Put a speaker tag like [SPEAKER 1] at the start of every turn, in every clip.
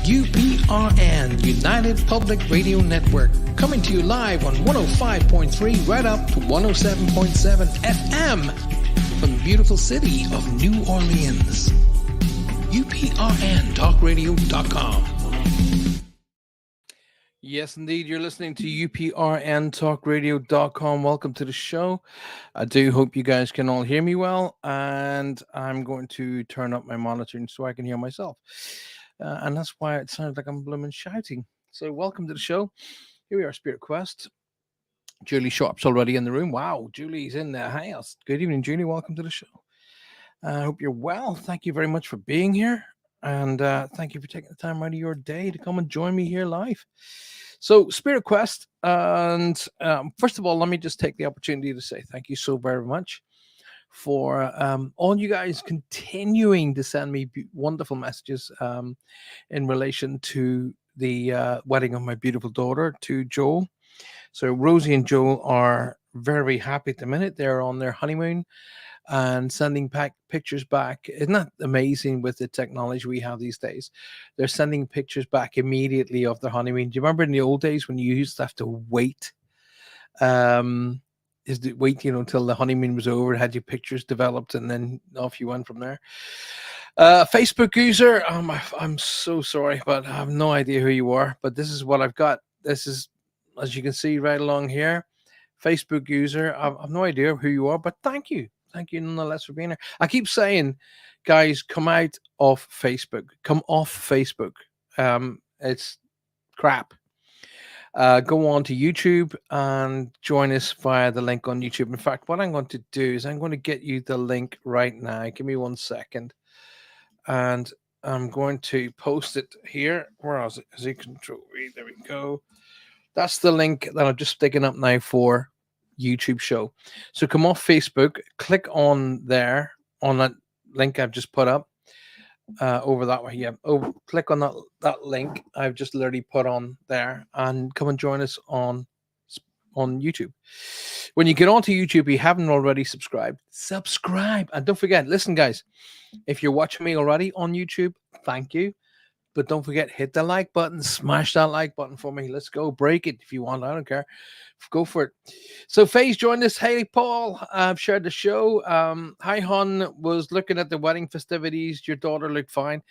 [SPEAKER 1] UPRN, United Public Radio Network, coming to you live on 105.3 right up to 107.7 FM from the beautiful city of New Orleans. UPRNTalkRadio.com. Yes, indeed. You're listening to UPRNTalkRadio.com. Welcome to the show. I do hope you guys can all hear me well. And I'm going to turn up my monitoring so I can hear myself. And that's why it sounds like I'm blooming shouting. So welcome to the show. Here we are, Spirit Quest. Julie Sharp's already in the room. Wow, Julie's in the house. Good evening, Julie. Welcome to the show. I hope you're well. Thank you very much for being here. And thank you for taking the time out of your day to come and join me here live. So, Spirit Quest. And first of all, let me just take the opportunity to say thank you so very much for all you guys continuing to send me wonderful messages in relation to the wedding of my beautiful daughter to Joel. So Rosie and Joel are very happy at the minute. They're on their honeymoon and sending pictures back. Isn't that amazing with the technology we have these days? They're sending pictures back immediately of their honeymoon. Do you remember in the old days when you used to have to wait? Wait, till the honeymoon was over, had your pictures developed, and then off you went from there. Facebook user, I'm so sorry, but I have no idea who you are. But this is what I've got. This is, as you can see right along here, Facebook user. I have no idea who you are, but thank you nonetheless for being here. I keep saying, guys, come out of Facebook, come off Facebook. It's crap. Go on to YouTube and join us via the link on YouTube. In fact, what I'm going to do is I'm going to get you the link right now. Give me 1 second. And I'm going to post it here. Where is it? Is it Control V? There we go. That's the link that I'm just sticking up now for YouTube show. So come off Facebook, click on there, on that link I've just put up. Over that way, yeah. Click on that link I've just literally put on there, and come and join us on YouTube. When you get onto YouTube, if you haven't already subscribed, subscribe, and don't forget. Listen, guys, if you're watching me already on YouTube, thank you. But don't forget, hit the like button, smash that like button for me. Let's go, break it if you want. I don't care. Go for it. So Faye's joined us. Hey, Paul, I've shared the show. Hi, Hon, was looking at the wedding festivities. Your daughter looked fine.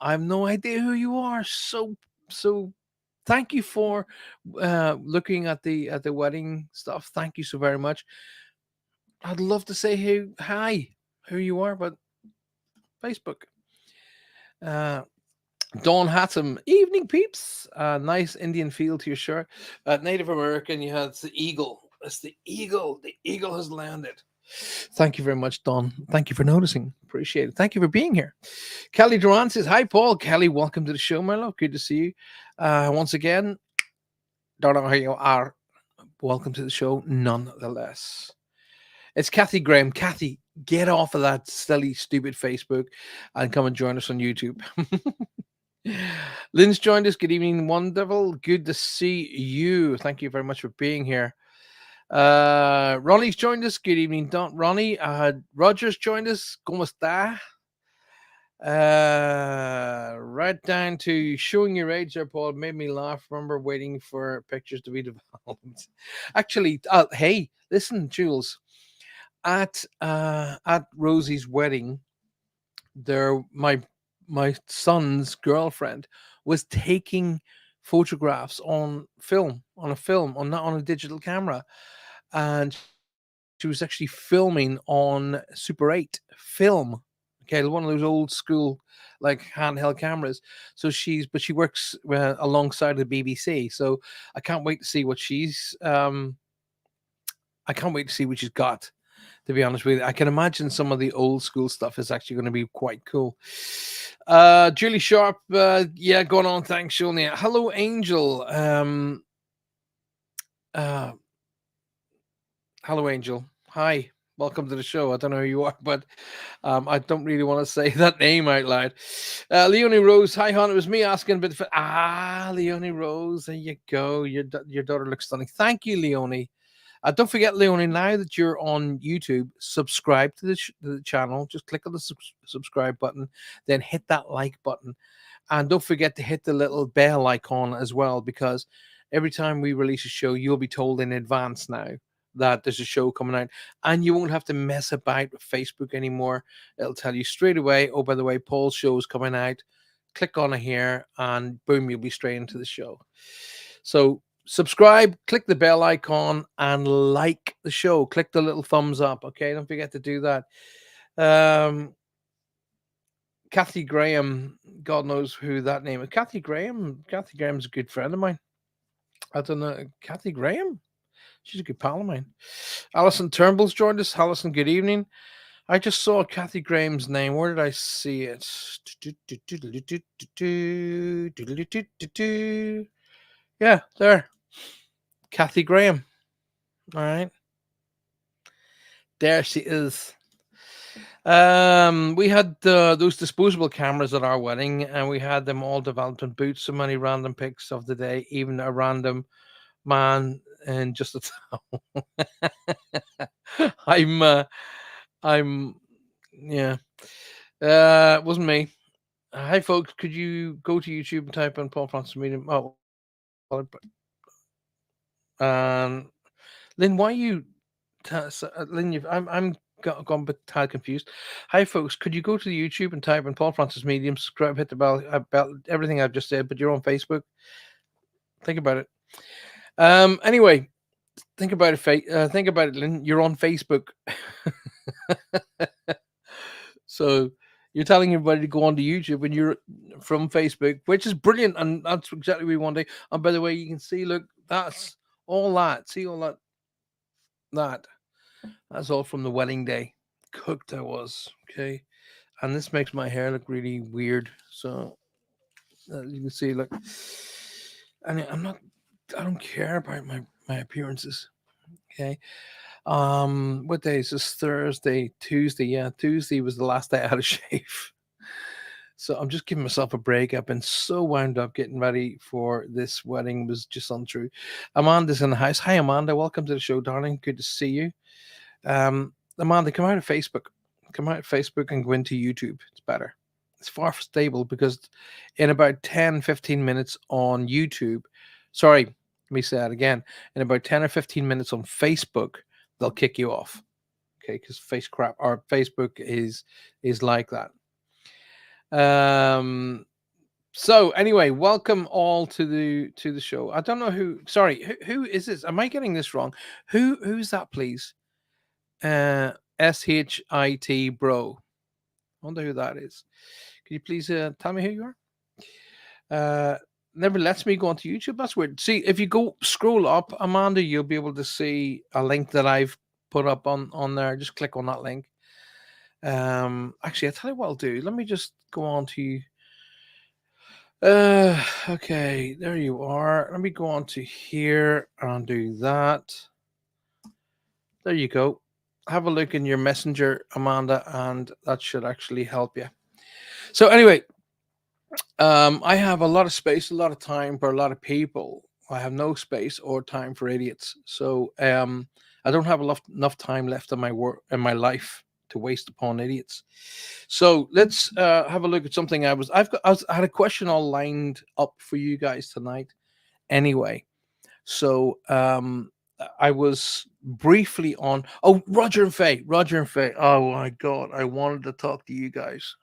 [SPEAKER 1] I have no idea who you are. So thank you for looking at the wedding stuff. Thank you so very much. I'd love to say who you are, but Facebook. Dawn Hatton, evening peeps. Nice Indian feel to your shirt. Native American, you had the eagle. It's the eagle. The eagle has landed. Thank you very much, Dawn. Thank you for noticing. Appreciate it. Thank you for being here. Kelly Duran says, hi, Paul. Kelly, welcome to the show, my love. Good to see you. Once again, don't know how you are. Welcome to the show, nonetheless. It's Kathy Graham. Kathy, get off of that silly, stupid Facebook and come and join us on YouTube. Lynn's joined us. Good evening, wonderful. Good to see you. Thank you very much for being here. Ronnie's joined us. Good evening, Ronnie. Roger's joined us. ¿Cómo está? Right down to showing your age there, Paul. It made me laugh. Remember waiting for pictures to be developed. Actually, hey, listen, Jules. At Rosie's wedding, my son's girlfriend was taking photographs on not on a digital camera, and she was actually filming on Super 8 film. Okay, one of those old school like handheld cameras. So she works alongside the BBC. So I can't wait to see what she's got. To be honest with you, I can imagine some of the old school stuff is actually going to be quite cool. Julie Sharp, yeah, going on. Thanks, Julie. Hello, Angel. Hello, Angel. Hi, welcome to the show. I don't know who you are, but I don't really want to say that name out loud. Leonie Rose, hi, hon. It was me asking a bit. Leonie Rose, there you go. Your daughter looks stunning. Thank you, Leonie. Don't forget, Leonie, now that you're on YouTube, subscribe to the channel. Just click on the subscribe button, then hit that like button. And don't forget to hit the little bell icon as well, because every time we release a show, you'll be told in advance now that there's a show coming out, and you won't have to mess about with Facebook anymore. It'll tell you straight away, oh, by the way, Paul's show is coming out. Click on it here, and boom, you'll be straight into the show. So subscribe, click the bell icon, and like the show. Click the little thumbs up. Okay, don't forget to do that. Kathy Graham, God knows who that name is. Kathy Graham. Kathy Graham's a good friend of mine. I don't know. Kathy Graham? She's a good pal of mine. Alison Turnbull's joined us. Alison, good evening. I just saw Kathy Graham's name. Where did I see it? Yeah, there. Kathy Graham. All right. There she is. We had those disposable cameras at our wedding, and we had them all developed in boots. So many random pics of the day, even a random man in just a towel. I'm, yeah. It wasn't me. Hi, folks. Could you go to YouTube and type in Paul Francis Medium? Oh, well, Lynn, why you? Lynn, I'm gone a bit tad confused. Hi, folks. Could you go to the YouTube and type in Paul Francis Medium? Subscribe, hit the bell about everything I've just said. But you're on Facebook. Think about it. Anyway, think about it. Think about it, Lynn. You're on Facebook. So you're telling everybody to go onto YouTube when you're from Facebook, which is brilliant, and that's exactly what we want to do. And by the way, you can see, look, that's all that. See all that. That's all from the wedding day. Cooked I was, okay. And this makes my hair look really weird. So you can see, look, and I don't care about my appearances. Okay. What day is this? Thursday, Tuesday. Yeah, Tuesday was the last day I had a shave. So I'm just giving myself a break. I've been so wound up getting ready for this wedding. It was just untrue. Amanda's in the house. Hi, Amanda. Welcome to the show, darling. Good to see you. Amanda, come out of Facebook. Come out of Facebook and go into YouTube. It's better. It's far stable, because in about 10, 15 minutes on YouTube, sorry, let me say that again. In about 10 or 15 minutes on Facebook, they'll kick you off. Okay, because Facebook is like that. So anyway, welcome all to the show. I don't know who. Sorry, who is this? Am I getting this wrong? Who's that, please? SHIT bro. I wonder who that is. Could you please tell me who you are? Never lets me go onto YouTube. That's weird. See, if you go scroll up, Amanda, you'll be able to see a link that I've put up on there. Just click on that link. Actually, I'll tell you what I'll do. Let me just go on to okay, there you are. Let me go on to here and do that. There you go. Have a look in your messenger, Amanda, and that should actually help you. So anyway, I have a lot of space, a lot of time for a lot of people. I have no space or time for idiots. So I don't have enough time left in my work in my life to waste upon idiots. So let's have a look at something. I had a question all lined up for you guys tonight. Anyway, so I was briefly on. Oh, Roger and Faye. Oh my God, I wanted to talk to you guys.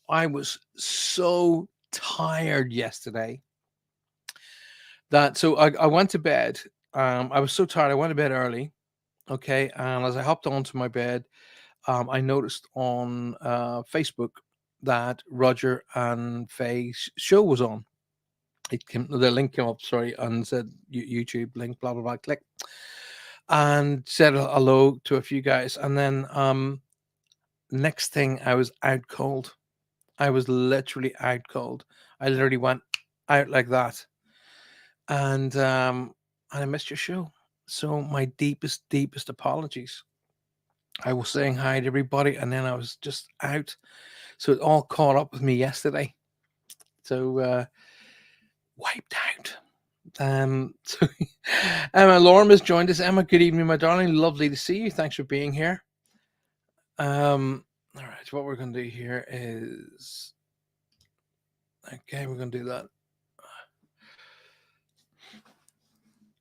[SPEAKER 1] I was so tired yesterday that I went to bed. I was so tired. I went to bed early. Okay, and as I hopped onto my bed, I noticed on Facebook that Roger and Faye's show was on. The link came up, sorry, and said YouTube link, blah blah blah. Click and said hello to a few guys, and then next thing I was out cold. I was literally out cold. I literally went out like that, and I missed your show. So my deepest apologies. I was saying hi to everybody, and then I was just out. So it all caught up with me yesterday. So wiped out. So Emma Lorm has joined us. Emma, good evening, my darling. Lovely to see you. Thanks for being here. All right, what we're going to do here is Okay, we're gonna do that.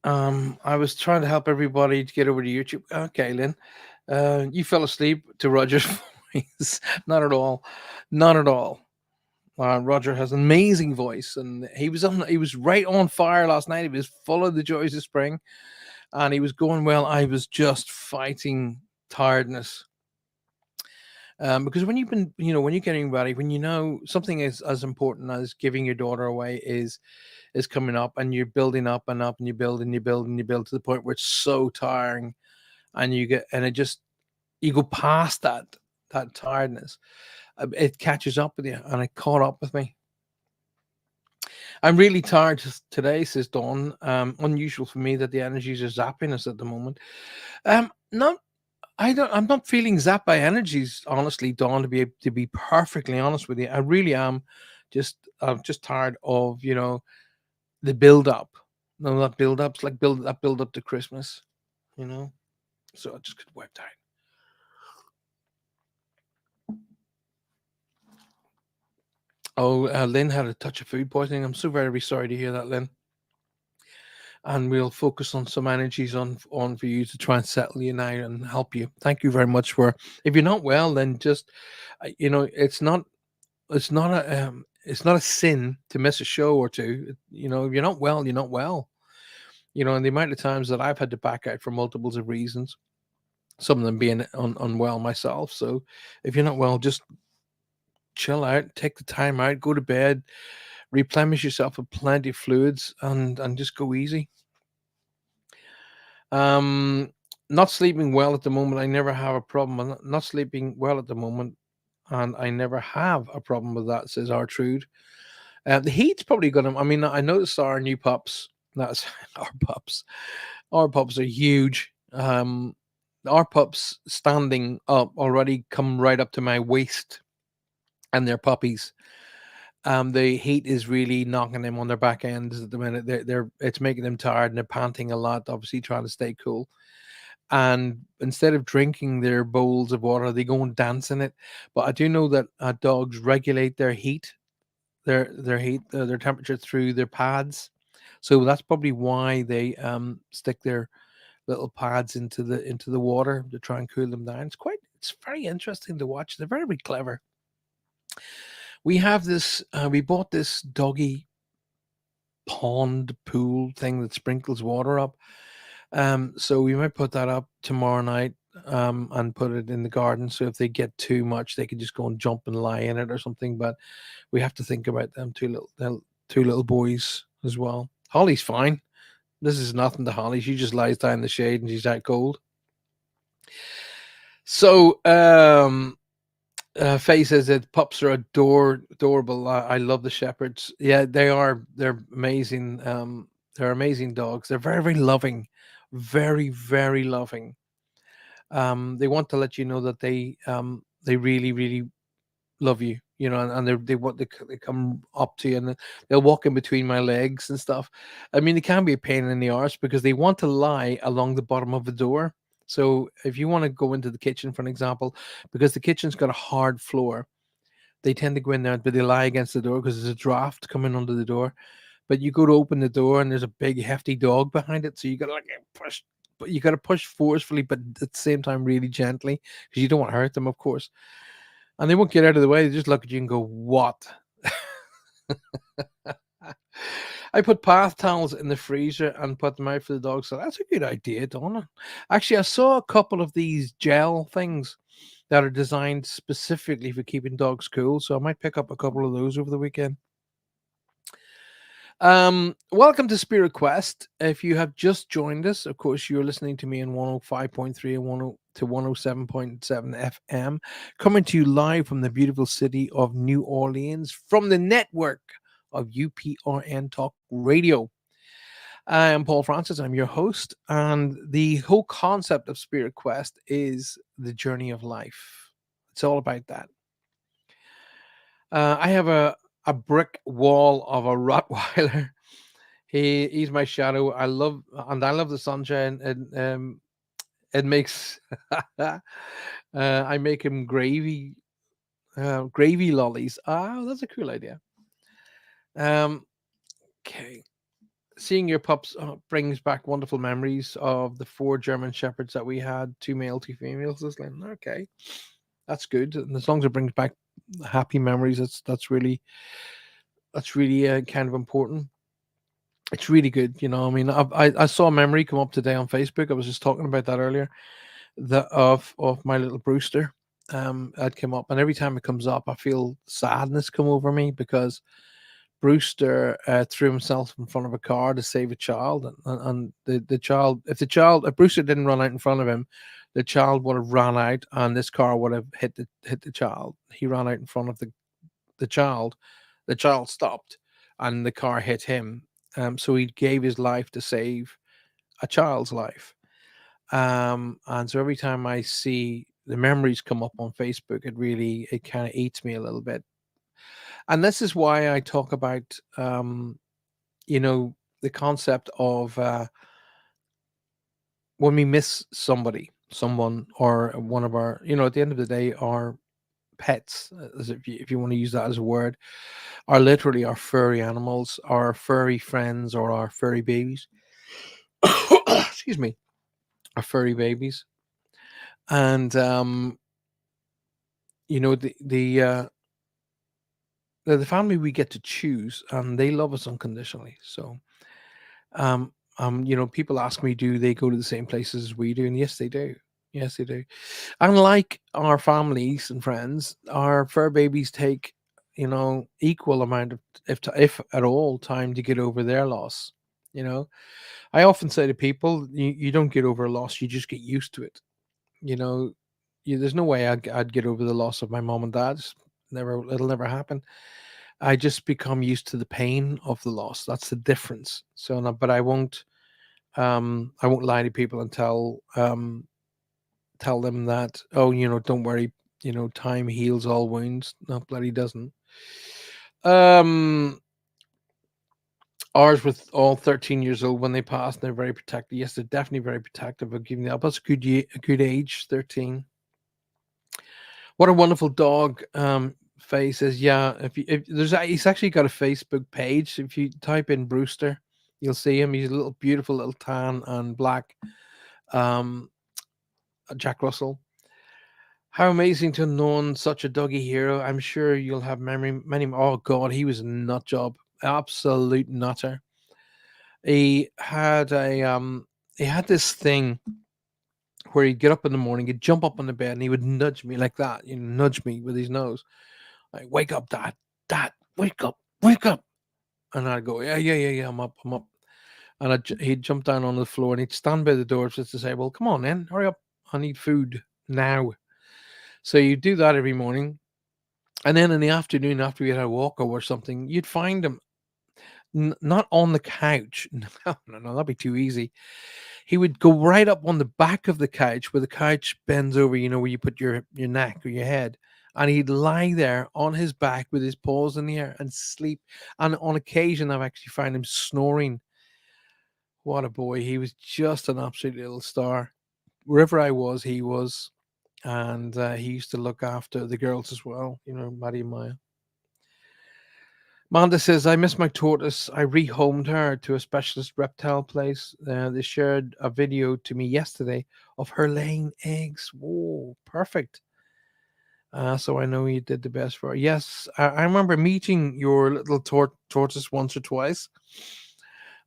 [SPEAKER 1] I was trying to help everybody to get over to YouTube. Okay, Lynn, you fell asleep to Roger's voice. Not at all, not at all. Roger has an amazing voice, and he was on. He was right on fire last night. He was full of the joys of spring, and he was going well. I was just fighting tiredness. Because when you've been, when you're getting ready, when you know something is as important as giving your daughter away is coming up, and you're building up and up, and you build and you build and you build to the point where it's so tiring, and it just you go past that tiredness. It catches up with you, and it caught up with me. I'm really tired today, says Dawn. Unusual for me that the energies are zapping us at the moment. Not I don't. I'm not feeling zapped by energies, honestly, Dawn. To be perfectly honest with you, I really am. I'm just tired of the build up. No, not build ups like build up to Christmas. You know, so I just get wiped out. Oh, Lynn had a touch of food poisoning. I'm so very sorry to hear that, Lynn. And we'll focus on some energies on for you to try and settle you now and help you. Thank you very much for. If you're not well, then just it's not a sin to miss a show or two. If you're not well, you're not well. And the amount of times that I've had to back out for multiples of reasons, some of them being unwell myself. So if you're not well, just chill out, take the time out, go to bed, replenish yourself with plenty of fluids, and just go easy. Um, Not sleeping well at the moment. I never have a problem. I'm not sleeping well at the moment, and I never have a problem with that. Says Artrude. The heat's probably gonna. I mean, I noticed our new pups. That's our pups. Our pups are huge. Our pups standing up already come right up to my waist, and they're puppies. The heat is really knocking them on their back ends at the minute. It's making them tired, and they're panting a lot. Obviously, trying to stay cool. And instead of drinking their bowls of water, they go and dance in it. But I do know that dogs regulate their heat, their temperature through their pads. So that's probably why they stick their little pads into the water to try and cool them down. It's very interesting to watch. They're very, very clever. We bought this doggy pond pool thing that sprinkles water up. So we might put that up tomorrow night, and put it in the garden. So if they get too much, they can just go and jump and lie in it or something. But we have to think about them two little boys as well. Holly's fine. This is nothing to Holly. She just lies down in the shade and she's out cold. So Faye says that pups are adorable. I love the shepherds. Yeah, they are. They're amazing. They're amazing dogs. They're very, very loving, very, very loving. They want to let you know that they really, really love you. And they come up to you, and they'll walk in between my legs and stuff. I mean, it can be a pain in the arse because they want to lie along the bottom of the door. So if you want to go into the kitchen, for an example, because the kitchen's got a hard floor, they tend to go in there, but they lie against the door because there's a draft coming under the door. But you go to open the door, and there's a big hefty dog behind it, so you gotta like push, but you gotta push forcefully, but at the same time really gently, because you don't want to hurt them, of course. And they won't get out of the way. They just look at you and go, "What?" I put bath towels in the freezer and put them out for the dogs. So that's a good idea, Donna. Actually, I saw a couple of these gel things that are designed specifically for keeping dogs cool. So I might pick up a couple of those over the weekend. Welcome to Spirit Quest. If you have just joined us, of course, you're listening to me in 105.3 and 10 to 107.7 FM, coming to you live from the beautiful city of New Orleans from the network of UPRN Talk Radio. I am Paul Francis. I'm your host, and the whole concept of Spirit Quest is the journey of life. It's all about that. I have a brick wall of a Rottweiler. He's my shadow. I love the sunshine, and it makes I make him gravy lollies. Ah, that's a cool idea. Um, okay. Seeing your pups brings back wonderful memories of the four German shepherds that we had, two male, two females. It's like, okay, that's good. And as long as it brings back happy memories, that's really kind of important. It's really good, you know. I mean, I saw a memory come up today on Facebook. I was just talking about that earlier. The of my little Brewster. That came up, and every time it comes up, I feel sadness come over me because Brewster threw himself in front of a car to save a child, and the child, if Brewster didn't run out in front of him, the child would have ran out, and this car would have hit the child. He ran out in front of the child. The child stopped, and the car hit him. So he gave his life to save a child's life. And so every time I see the memories come up on Facebook, it kind of eats me a little bit. And this is why I talk about you know the concept of when we miss someone, or one of our, at the end of the day, our pets, as if you want to use that as a word, are literally our furry animals, our furry friends, or our furry babies. Excuse me, our furry babies. And you know the family we get to choose, and they love us unconditionally. So people ask me, do they go to the same places as we do? And yes, they do. Yes, they do. Unlike our families and friends, our fur babies take, equal amount of, if at all, time to get over their loss. You know, I often say to people, you don't get over a loss, you just get used to it. You know, there's no way I'd get over the loss of my mom and dad. It'll never happen. I just become used to the pain of the loss. That's the difference. So, no, but I won't lie to people and tell them that, oh, don't worry, time heals all wounds. No, bloody doesn't. Um, Ours with all 13 years old when they passed, they're very protective. Yes, they're definitely very protective of giving the up. That's a good age, 13. What a wonderful dog. Faye says, yeah, if he's actually got a Facebook page. If you type in Brewster, you'll see him. He's a little beautiful little tan and black. Um, Jack Russell. How amazing to have known such a doggy hero. I'm sure you'll have many. Oh God, he was a nut job, absolute nutter. He had he had this thing where he'd get up in the morning, he'd jump up on the bed, and he would nudge me like that. Nudge me with his nose, like, "Wake up, Dad, wake up." And I'd go, "Yeah, yeah, yeah, yeah, I'm up." And he'd jump down on the floor, and he'd stand by the door just to say, "Well, come on, then, hurry up, I need food now." So you do that every morning. And then in the afternoon, after we had a walk or something, you'd find him not on the couch. No, no, no, that'd be too easy. He would go right up on the back of the couch, where the couch bends over, where you put your neck or your head. And he'd lie there on his back with his paws in the air and sleep. And on occasion, I've actually found him snoring. What a boy. He was just an absolute little star. Wherever I was, he was. And he used to look after the girls as well, Maddie and Maya. Manda says, I miss my tortoise. I rehomed her to a specialist reptile place. They shared a video to me yesterday of her laying eggs. Whoa, perfect. So I know you did the best for her. Yes, I remember meeting your little tortoise once or twice.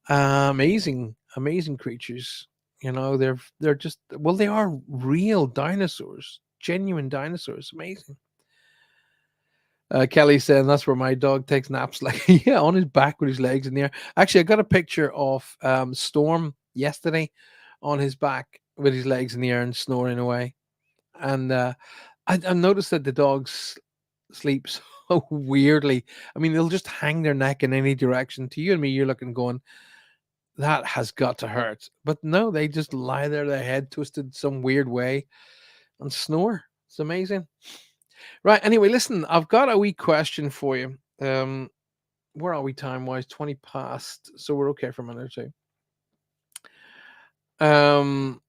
[SPEAKER 1] Amazing, amazing creatures. They're just, well, they are real dinosaurs, genuine dinosaurs. Amazing. Kelly saying that's where my dog takes naps, like, yeah, on his back with his legs in the air. Actually, I got a picture of Storm yesterday on his back with his legs in the air and snoring away. And I noticed that the dogs sleep so weirdly. I mean, they'll just hang their neck in any direction. To you and me, you're looking, going, that has got to hurt. But no, they just lie there, their head twisted some weird way, and snore. It's amazing. Right. Anyway, listen, I've got a wee question for you. Where are we time wise? 20 past. So we're okay for a minute or two.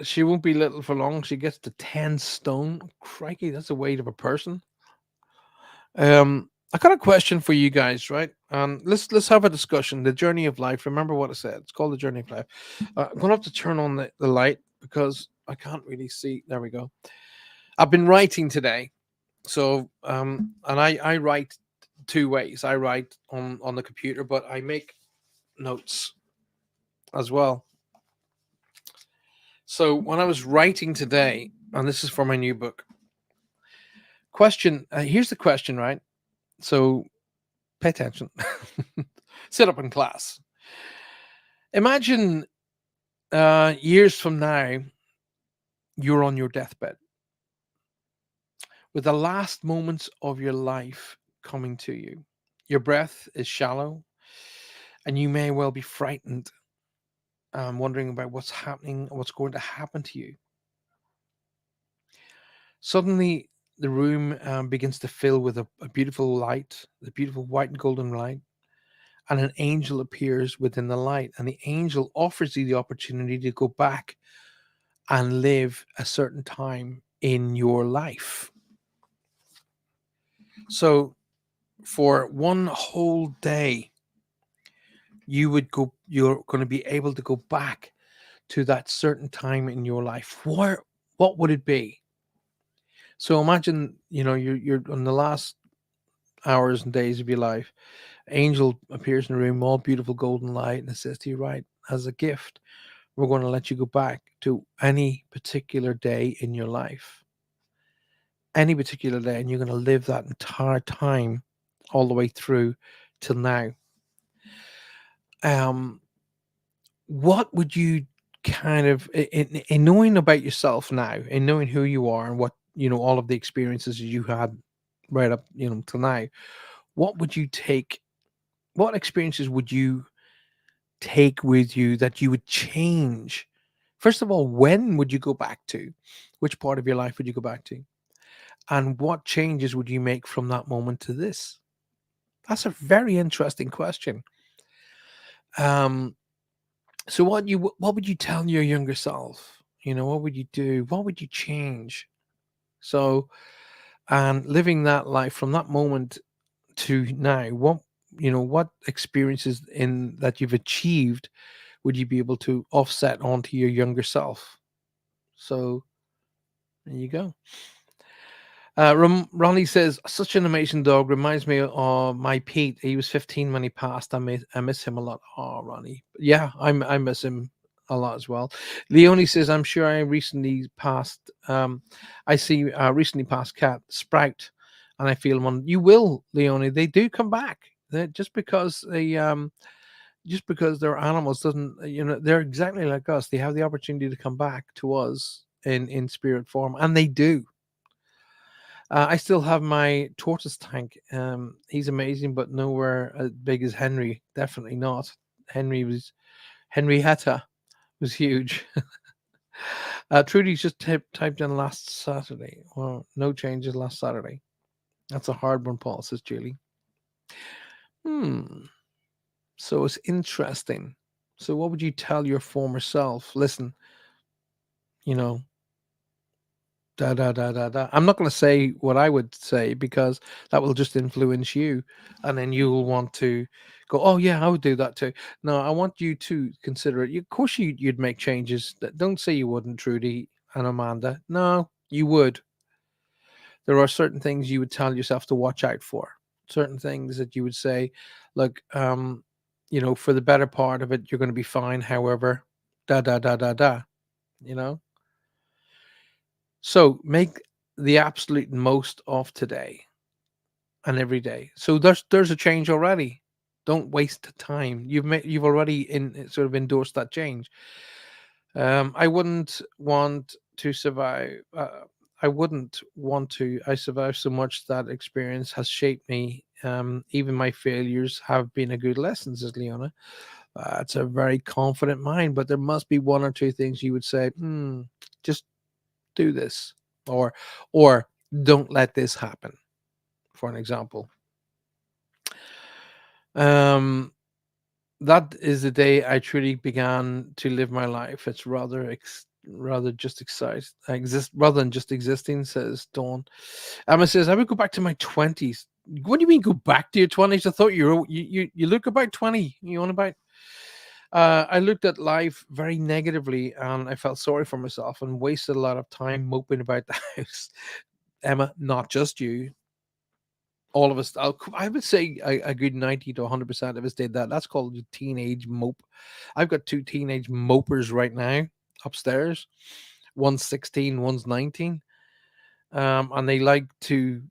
[SPEAKER 1] She won't be little for long. She gets to 10 stone. Crikey, that's the weight of a person. I got a question for you guys, right? Let's have a discussion. The journey of life. Remember what I said. It's called the journey of life. I'm gonna have to turn on the light because I can't really see. There we go. I've been writing today, so and I write two ways. I write on the computer, but I make notes as well. So when I was writing today, and this is for my new book. Question. Here's the question, right? So pay attention. Sit up in class. Imagine years from now, you're on your deathbed with the last moments of your life coming to you. Your breath is shallow, and you may well be frightened, wondering about what's happening, what's going to happen to you. Suddenly, the room begins to fill with a beautiful light, the beautiful white and golden light, and an angel appears within the light. And the angel offers you the opportunity to go back and live a certain time in your life. So, for one whole day, you're going to be able to go back to that certain time in your life. What would it be? So imagine, you're on the last hours and days of your life. Angel appears in the room, all beautiful golden light, and it says to you, right, as a gift, we're going to let you go back to any particular day in your life, any particular day, and you're going to live that entire time all the way through till now. Um, what would you kind of in knowing about yourself now, in knowing who you are and what all of the experiences you had right up till now, what would you take? What experiences would you take with you that you would change? First of all, when would you go back to? Which part of your life would you go back to? And what changes would you make from that moment to this? That's a very interesting question. Um, so what would you tell your younger self? What would you do? What would you change? So, and living that life from that moment to now, what experiences in that you've achieved would you be able to offset onto your younger self? So there you go. Ronnie says, such an amazing dog. Reminds me of my Pete. He was 15 when he passed. I miss him a lot. Oh, Ronnie. Yeah, I miss him a lot as well. Leonie says, I'm sure I see recently passed cat Sprout, and I feel one. You will, Leonie. They do come back. Just because they're animals doesn't, they're exactly like us. They have the opportunity to come back to us in spirit form, and they do. I still have my tortoise tank. He's amazing, but nowhere as big as Henry. Definitely not. Henrietta was huge. Trudy's just typed in last Saturday. Well, no changes last Saturday. That's a hard one, Paul, says Julie. Hmm. So it's interesting. So what would you tell your former self? Listen, you know, da da da da da. I'm not going to say what I would say because that will just influence you, and then you will want to go, "Oh yeah, I would do that too." No, I want you to consider it. Of course, you'd make changes. Don't say you wouldn't, Trudy and Amanda. No, you would. There are certain things you would tell yourself to watch out for. Certain things that you would say, like, for the better part of it, you're going to be fine. However, da da da da da. You know. So make the absolute most of today and every day. So there's a change already. Don't waste time. You've already sort of endorsed that change. I wouldn't want to survive. I wouldn't want to. I survived so much that experience has shaped me. Even my failures have been a good lesson, says Leona. It's a very confident mind, but there must be one or two things you would say. Just do this, or or don't let this happen. For an example, um, that is the day I truly began to live my life. It's rather just exist rather than just existing, says Dawn. Emma says I would go back to my 20s. What do you mean go back to your 20s? I thought you look about 20. You on about? I looked at life very negatively, and I felt sorry for myself and wasted a lot of time moping about the house. Emma, not just you, all of us. I would say a good 90 to 100% of us did that. That's called teenage mope. I've got two teenage mopers right now upstairs. One's 16, one's 19. And they like to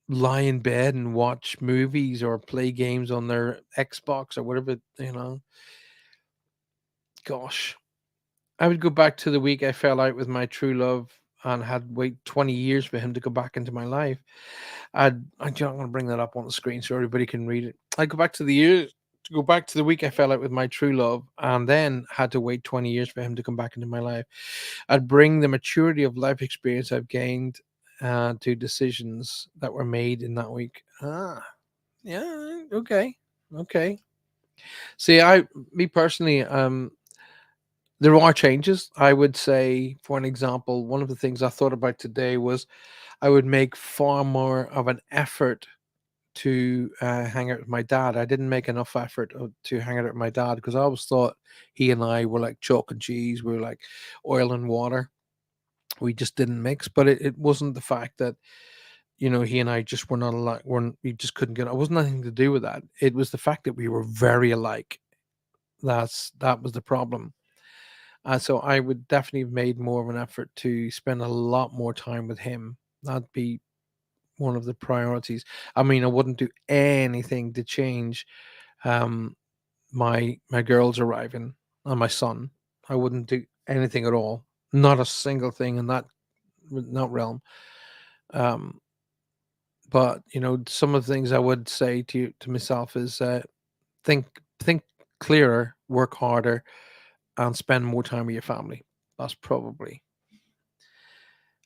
[SPEAKER 1] lie in bed and watch movies or play games on their Xbox or whatever, Gosh, I would go back to the week I fell out with my true love and had wait 20 years for him to go back into my life. I'm not going to bring that up on the screen so everybody can read it. I go back to the year to go back to the week I fell out with my true love and then had to wait 20 years for him to come back into my life. I'd bring the maturity of life experience I've gained to decisions that were made in that week. Yeah, okay, okay. See, me personally, there are changes. I would say, for an example, one of the things I thought about today was I would make far more of an effort to hang out with my dad. I didn't make enough effort to hang out with my dad because I always thought he and I were like chalk and cheese. We were like oil and water. We just didn't mix. But it wasn't the fact that he and I just were not alike. We just couldn't get. It wasn't nothing to do with that. It was the fact that we were very alike. That was the problem. So I would definitely have made more of an effort to spend a lot more time with him. That'd be one of the priorities. I mean, I wouldn't do anything to change um, my girls arriving and my son. I wouldn't do anything at all. Not a single thing in that realm. Um, but some of the things I would say to myself is think clearer, work harder, and spend more time with your family. That's probably.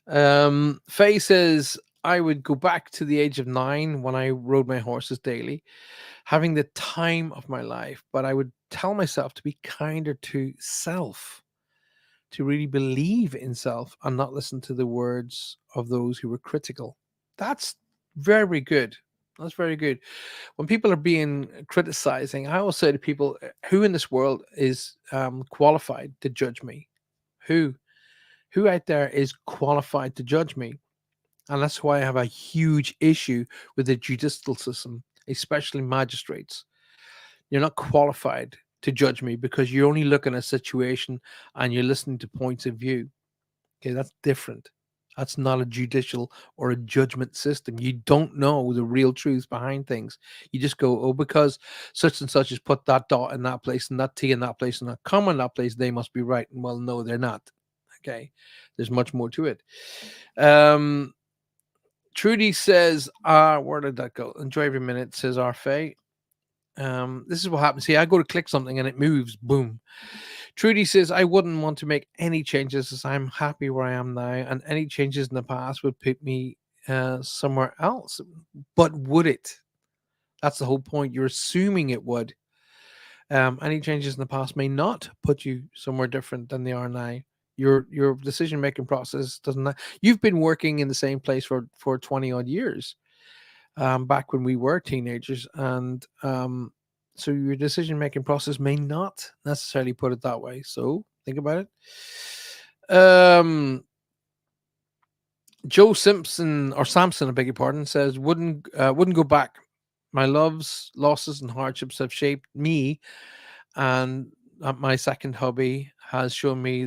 [SPEAKER 1] Faye says, I would go back to the age of 9 when I rode my horses daily, having the time of my life, but I would tell myself to be kinder to self, to really believe in self and not listen to the words of those who were critical. That's very good. That's very good. When people are being criticizing, I always say to people, who in this world is qualified to judge me? Who? Who out there is qualified to judge me? And that's why I have a huge issue with the judicial system, especially magistrates. You're not qualified to judge me because you're only looking at a situation and you're listening to points of view. Okay, that's different. That's not a judicial or a judgment system. You don't know the real truth behind things. You just go, oh, because such and such has put that dot in that place and that T in that place and that comma in that place, they must be right. And well, no, they're not. Okay. There's much more to it. Um, Trudy says, where did that go? Enjoy every minute, says Arfay. This is what happens. See, I go to click something and it moves. Boom. Trudy says, I wouldn't want to make any changes as I'm happy where I am now, and any changes in the past would put me somewhere else. But would it? That's the whole point. You're assuming it would. Any changes in the past may not put you somewhere different than they are now. Your decision making process doesn't. You've been working in the same place for 20 odd years, back when we were teenagers, and so your decision making process may not necessarily put it that way. So think about it. Joe Simpson or Samson, I beg your pardon, says wouldn't go back. My loves, losses, and hardships have shaped me, and my second hobby has shown me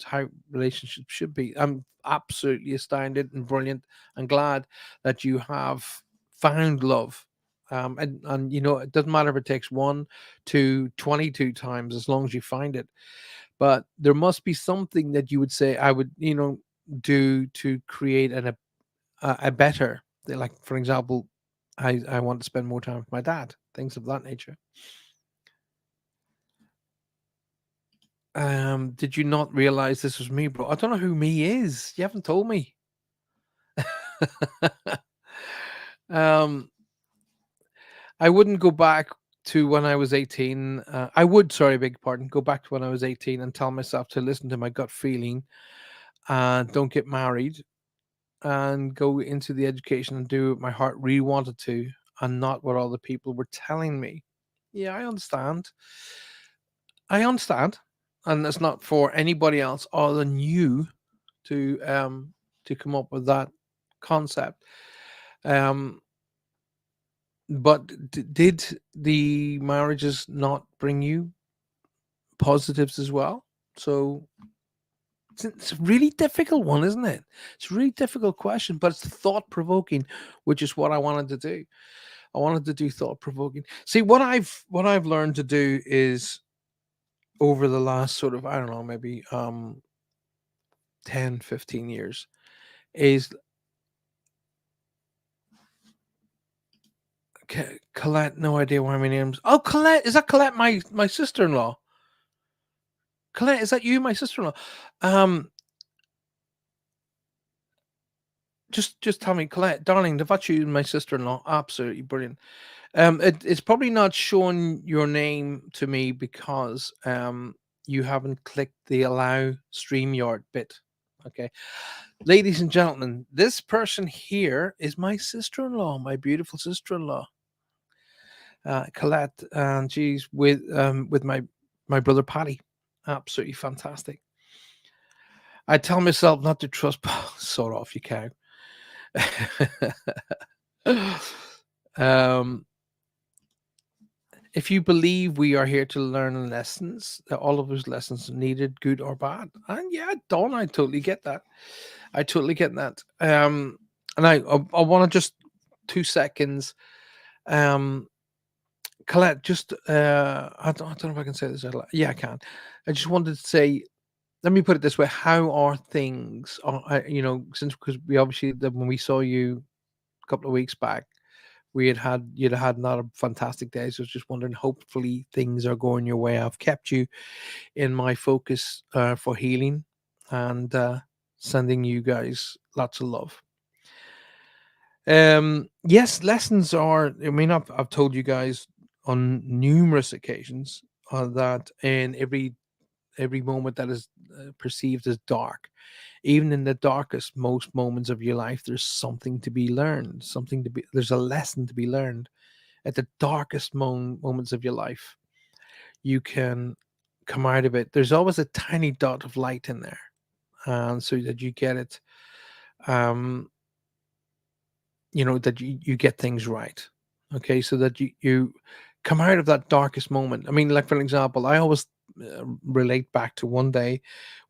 [SPEAKER 1] how relationships should be. I'm absolutely astounded and brilliant and glad that you have found love. And it doesn't matter if it takes 1 to 22 times, as long as you find it. But there must be something that you would say I would, do to create a better. Like, for example, I want to spend more time with my dad. Things of that nature. Did you not realize this was me, bro? I don't know who me is. You haven't told me. um, I wouldn't go back to when I was 18. I would, sorry, beg your pardon, go back to when I was 18 and tell myself to listen to my gut feeling and don't get married. and go into the education and do what my heart really wanted to, and not what other people were telling me. Yeah, I understand. I understand. And it's not for anybody else other than you to come up with that concept. Um but did the marriages not bring you positives as well? So it's a really difficult one, isn't it? It's a really difficult question, but it's thought provoking, which is what I wanted to do. I wanted to do thought provoking. See, what I've learned to do is over the last sort of, I don't know, maybe 10, 15 years is Colette. No idea why my name's. Oh, Colette. Is that Colette, my sister-in-law? Colette, is that you, my sister-in-law? Um, just tell me, Colette, darling, if that's you, my sister-in-law, absolutely brilliant. It's probably not showing your name to me because you haven't clicked the allow StreamYard bit. Okay, ladies and gentlemen, this person here is my sister-in-law, my beautiful sister-in-law, Colette, and she's with my brother Paddy. Absolutely fantastic. I tell myself not to trust. Sort off, you cow. um, if you believe we are here to learn lessons, that all of those lessons are needed, good or bad, and yeah, Don, I totally get that. I totally get that. And I want to just 2 seconds. Um, Colette, just I don't know if I can say this out loud. Yeah, I can. I just wanted to say, let me put it this way: how are things? Since because we obviously when we saw you a couple of weeks back, you'd had not a fantastic day. So I was just wondering, hopefully things are going your way. I've kept you in my focus for healing and sending you guys lots of love. Yes, lessons are. I mean, I've told you guys on numerous occasions that in every moment that is perceived as dark, even in the darkest most moments of your life, there's something to be learned. There's a lesson to be learned at the darkest moments of your life. You can come out of it. There's always a tiny dot of light in there, and so that you get it. Um, that you get things right. Okay, so that you come out of that darkest moment. I mean, like for an example, I always relate back to one day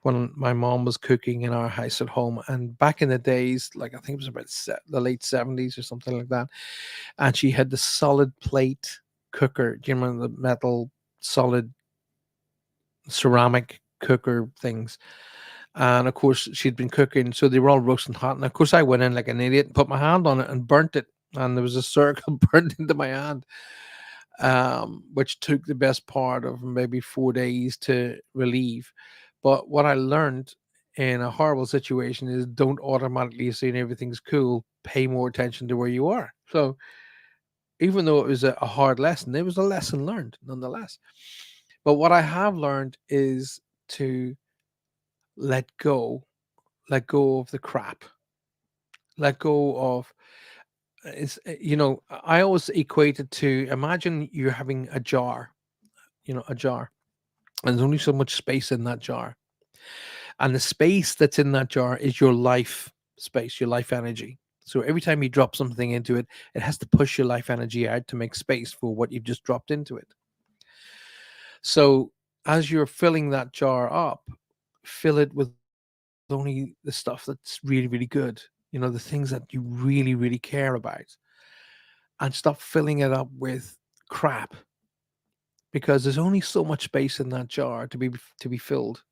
[SPEAKER 1] when my mom was cooking in our house at home, and back in the days, like I think it was about the late 70s or something like that, and she had the solid plate cooker. Do you remember the metal solid ceramic cooker things? And of course, she'd been cooking, so they were all roasting hot. And of course, I went in like an idiot and put my hand on it and burnt it. And there was a circle burnt into my hand, which took the best part of maybe 4 days to relieve. But what I learned in a horrible situation is don't automatically assume everything's cool. Pay more attention to where you are. So even though it was a hard lesson, it was a lesson learned nonetheless. But what I have learned is to let go, let go of the crap, let go of I always equate it to, imagine you're having a jar, a jar, and there's only so much space in that jar, and the space that's in that jar is your life space, your life energy. So every time you drop something into it, it has to push your life energy out to make space for what you've just dropped into it. So as you're filling that jar up, fill it with only the stuff that's really, really good, the things that you really, really care about, and stop filling it up with crap, because there's only so much space in that jar to be filled.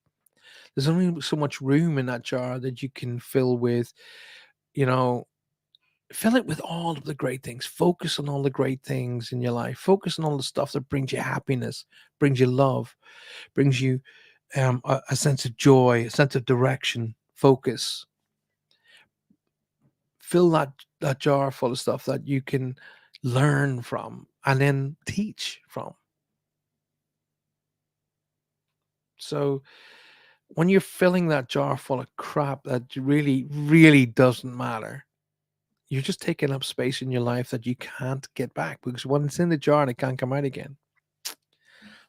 [SPEAKER 1] There's only so much room in that jar that you can fill with, you know, fill it with all of the great things. Focus on all the great things in your life. Focus on all the stuff that brings you happiness, brings you love, brings you a sense of joy, a sense of direction. Focus. Fill that jar full of stuff that you can learn from and then teach from. So When you're filling that jar full of crap that really, really doesn't matter, you're just taking up space in your life that you can't get back because when it's in the jar, it can't come out again.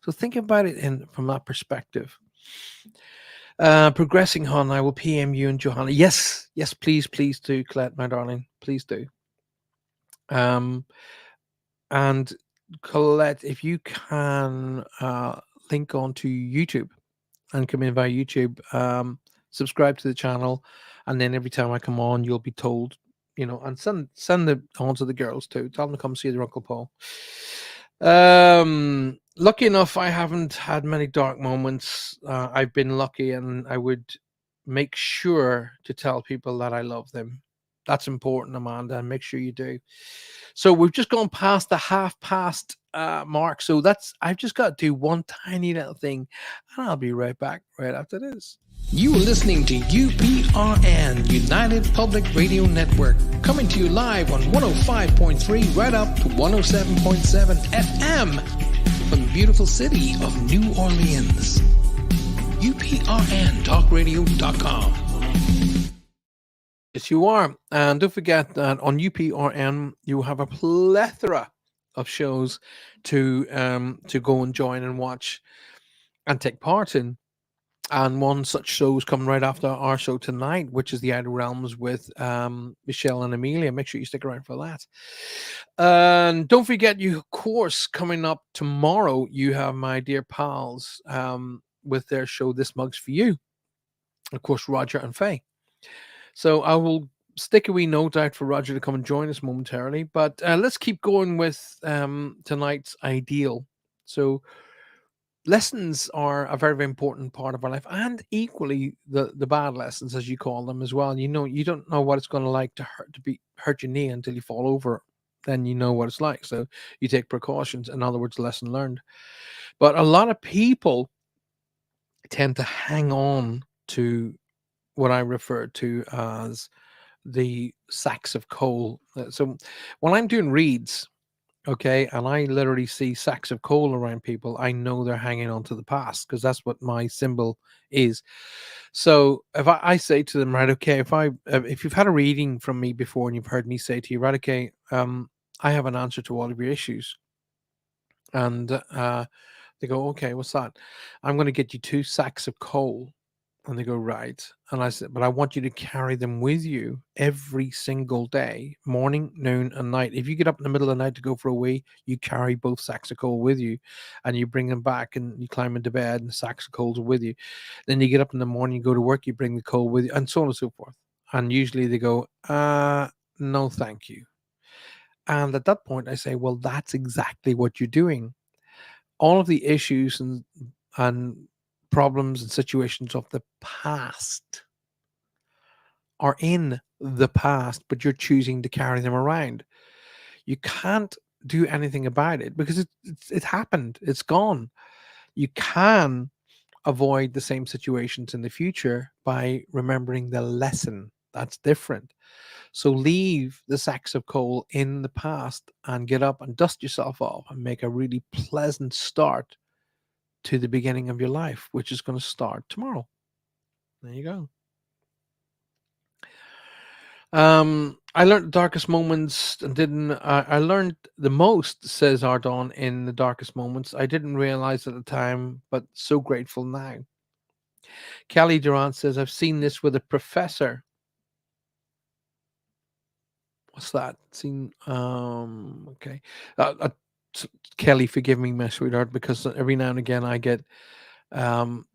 [SPEAKER 1] So think about it in from that perspective. Progressing on, I will PM you and Johanna. Yes, yes, please, please do, Colette, my darling, please do. Um, and Colette, if you can link on to YouTube and come in via YouTube, subscribe to the channel, and then every time I come on, you'll be told, and send it on to the girls too. Tell them to come see their Uncle Paul. Lucky enough, I haven't had many dark moments. I've been lucky, and I would make sure to tell people that I love them. That's important, Amanda, and make sure you do. So we've just gone past the half past mark. So I've just got to do one tiny little thing, and I'll be right back right after this. You are listening to UPRN, United Public Radio Network, coming to you live on 105.3 right up to 107.7 FM from the beautiful city of New Orleans. UPRNTalkRadio.com. Yes, you are. And don't forget that on UPRN, you have a plethora of shows to go and join and watch and take part in. And one such show is coming right after our show tonight, which is the Outer Realms with Michelle and Amelia. Make sure you stick around for that. And don't forget, you of course, coming up tomorrow, you have my dear pals with their show This Mug's For You. Of course, Roger and Faye. So I will stick a wee note out for Roger to come and join us momentarily. But let's keep going with tonight's ideal. So lessons are a very, very important part of our life, and equally the bad lessons, as you call them, as well. You don't know what it's going to like to hurt your knee until you fall over. Then you know what it's like. So you take precautions. In other words, lesson learned. But a lot of people tend to hang on to what I refer to as the sacks of coal. So when I'm doing reads, okay, and I literally see sacks of coal around people, I know they're hanging on to the past because that's what my symbol is. So if I say to them, right, okay, if you've had a reading from me before and you've heard me say to you, right, okay, I have an answer to all of your issues, and they go, okay, what's that? I'm going to get you 2 sacks of coal. And they go, right. And I said, but I want you to carry them with you every single day, morning, noon, and night. If you get up in the middle of the night to go for a wee, you carry both sacks of coal with you and you bring them back and you climb into bed and the sacks of coals are with you. Then you get up in the morning, you go to work, you bring the coal with you, and so on and so forth. And usually they go, no, thank you. And at that point, I say, well, that's exactly what you're doing. All of the issues and problems and situations of the past are in the past, but you're choosing to carry them around. You can't do anything about it because it happened. It's gone. You can avoid the same situations in the future by remembering the lesson. That's different. So leave the sacks of coal in the past and get up and dust yourself off and make a really pleasant start to the beginning of your life, which is going to start tomorrow. There you go. I learned the darkest moments and didn't. I learned the most, says Ardon, in the darkest moments. I didn't realize at the time, but so grateful now. Kelly Durant says, I've seen this with a professor. What's that? Seen? Okay. Kelly, forgive me, my sweetheart, because every now and again I get um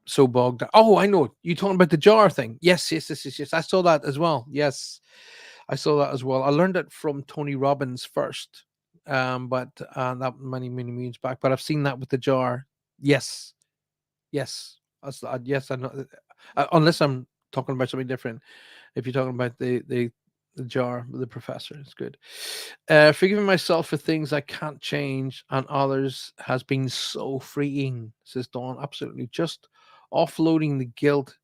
[SPEAKER 1] so bogged down. Oh, I know. You talking about the jar thing? Yes, yes, yes, yes, yes. I saw that as well. Yes, I saw that as well. I learned it from Tony Robbins first, but that many, many moons back. But I've seen that with the jar. Yes, yes, yes. I know. Unless I'm talking about something different. If you're talking about the jar, the professor, it's good. Forgiving myself for things I can't change and others has been so freeing, says Dawn. Absolutely. Just offloading the guilt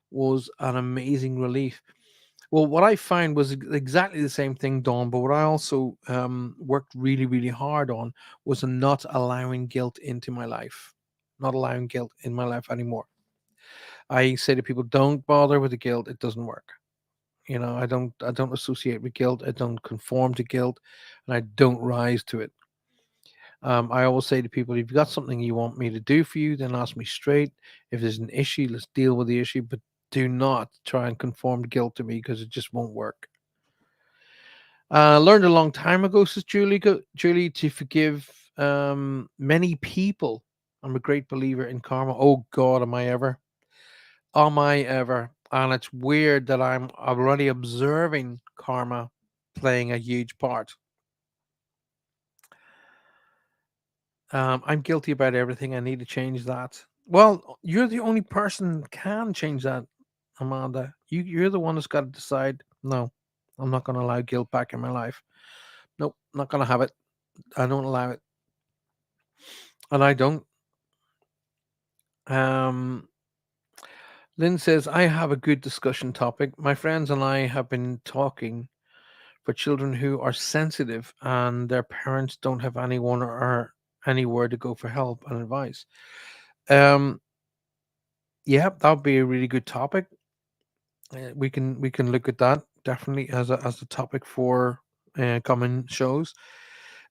[SPEAKER 1] was an amazing relief. Well, what I found was exactly the same thing, Dawn, but what I also worked really, really hard on was not allowing guilt into my life, not allowing guilt in my life anymore. I say to people, don't bother with the guilt. It doesn't work. I don't associate with guilt. I don't conform to guilt, and I don't rise to it. I always say to people, if you've got something you want me to do for you, then ask me straight. If there's an issue, let's deal with the issue, but do not try and conform guilt to me because it just won't work. Learned a long time ago, says Julie, Julie, to forgive many people. I'm a great believer in karma. Oh God, am I ever? Am I ever? And it's weird that I'm already observing karma playing a huge part. I'm guilty about everything. I need to change that. Well, you're the only person that can change that, Amanda. You're the one that's got to decide. No, I'm not going to allow guilt back in my life. Nope, not going to have it. I don't allow it, and I don't. Um, Lynn says I have a good discussion topic. My friends and I have been talking for children who are sensitive and their parents don't have anyone or anywhere to go for help and advice. Um, yeah, that would be a really good topic. We can look at that definitely as a topic for coming shows.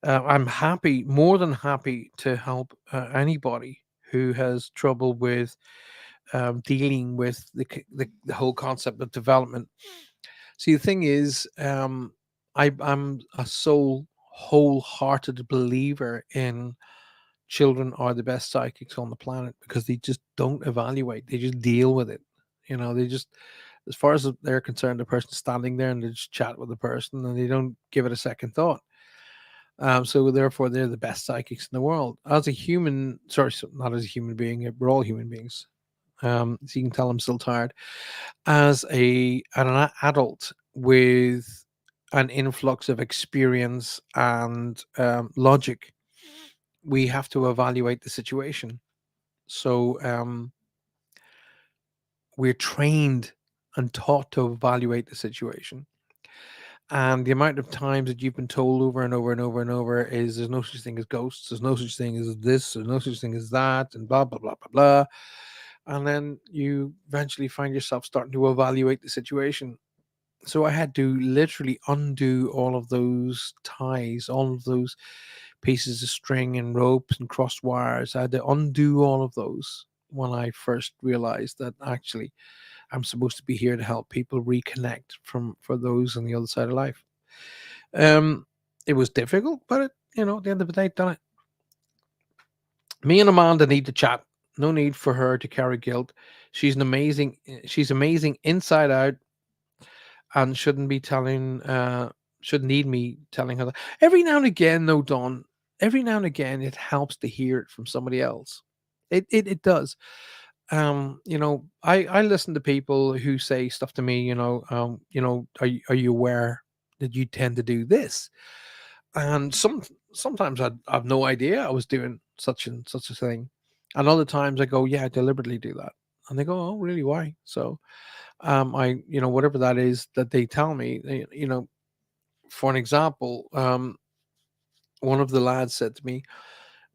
[SPEAKER 1] I'm happy, more than happy, to help anybody who has trouble with dealing with the whole concept of development. See, the thing is, I'm a sole wholehearted believer in children are the best psychics on the planet because they just don't evaluate; they just deal with it. They just, as far as they're concerned, the person's standing there and they just chat with the person and they don't give it a second thought. So therefore, they're the best psychics in the world. As a human, sorry, not as a human being, we're all human beings. So you can tell I'm still tired. As an adult with an influx of experience and logic, we have to evaluate the situation. So we're trained and taught to evaluate the situation. And the amount of times that you've been told over and over and over and over is there's no such thing as ghosts, there's no such thing as this, there's no such thing as that, and blah, blah, blah, blah, blah. And then you eventually find yourself starting to evaluate the situation. So I had to literally undo all of those ties, all of those pieces of string and ropes and crossed wires. I had to undo all of those when I first realized that actually I'm supposed to be here to help people reconnect for those on the other side of life. Um, it was difficult, but at the end of the day, done it. Me and Amanda need to chat. No need for her to carry guilt. She's amazing inside out, and shouldn't need me telling her that. Every now and again, though, Dawn, every now and again it helps to hear it from somebody else. It does. I listen to people who say stuff to me, are you aware that you tend to do this? And sometimes I've no idea I was doing such and such a thing. And other times I go, yeah, I deliberately do that. And they go, oh, really? Why? So whatever that is that they tell me, for an example, one of the lads said to me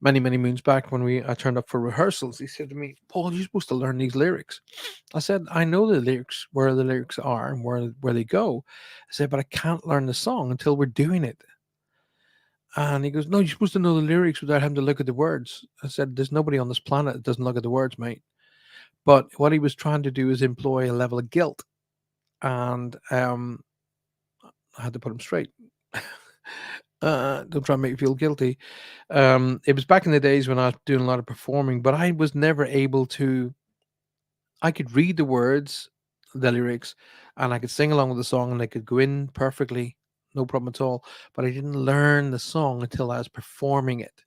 [SPEAKER 1] many, many moons back when I turned up for rehearsals, he said to me, Paul, you're supposed to learn these lyrics. I said, I know the lyrics, where the lyrics are and where they go. I said, but I can't learn the song until we're doing it. And he goes, no, you're supposed to know the lyrics without having to look at the words. I said, there's nobody on this planet that doesn't look at the words, mate. But what he was trying to do is employ a level of guilt. And I had to put him straight. Don't try and make me feel guilty. It was back in the days when I was doing a lot of performing, but I was never able to. I could read the words, the lyrics, and I could sing along with the song, and I could go in perfectly, no problem at all. But I didn't learn the song until I was performing it.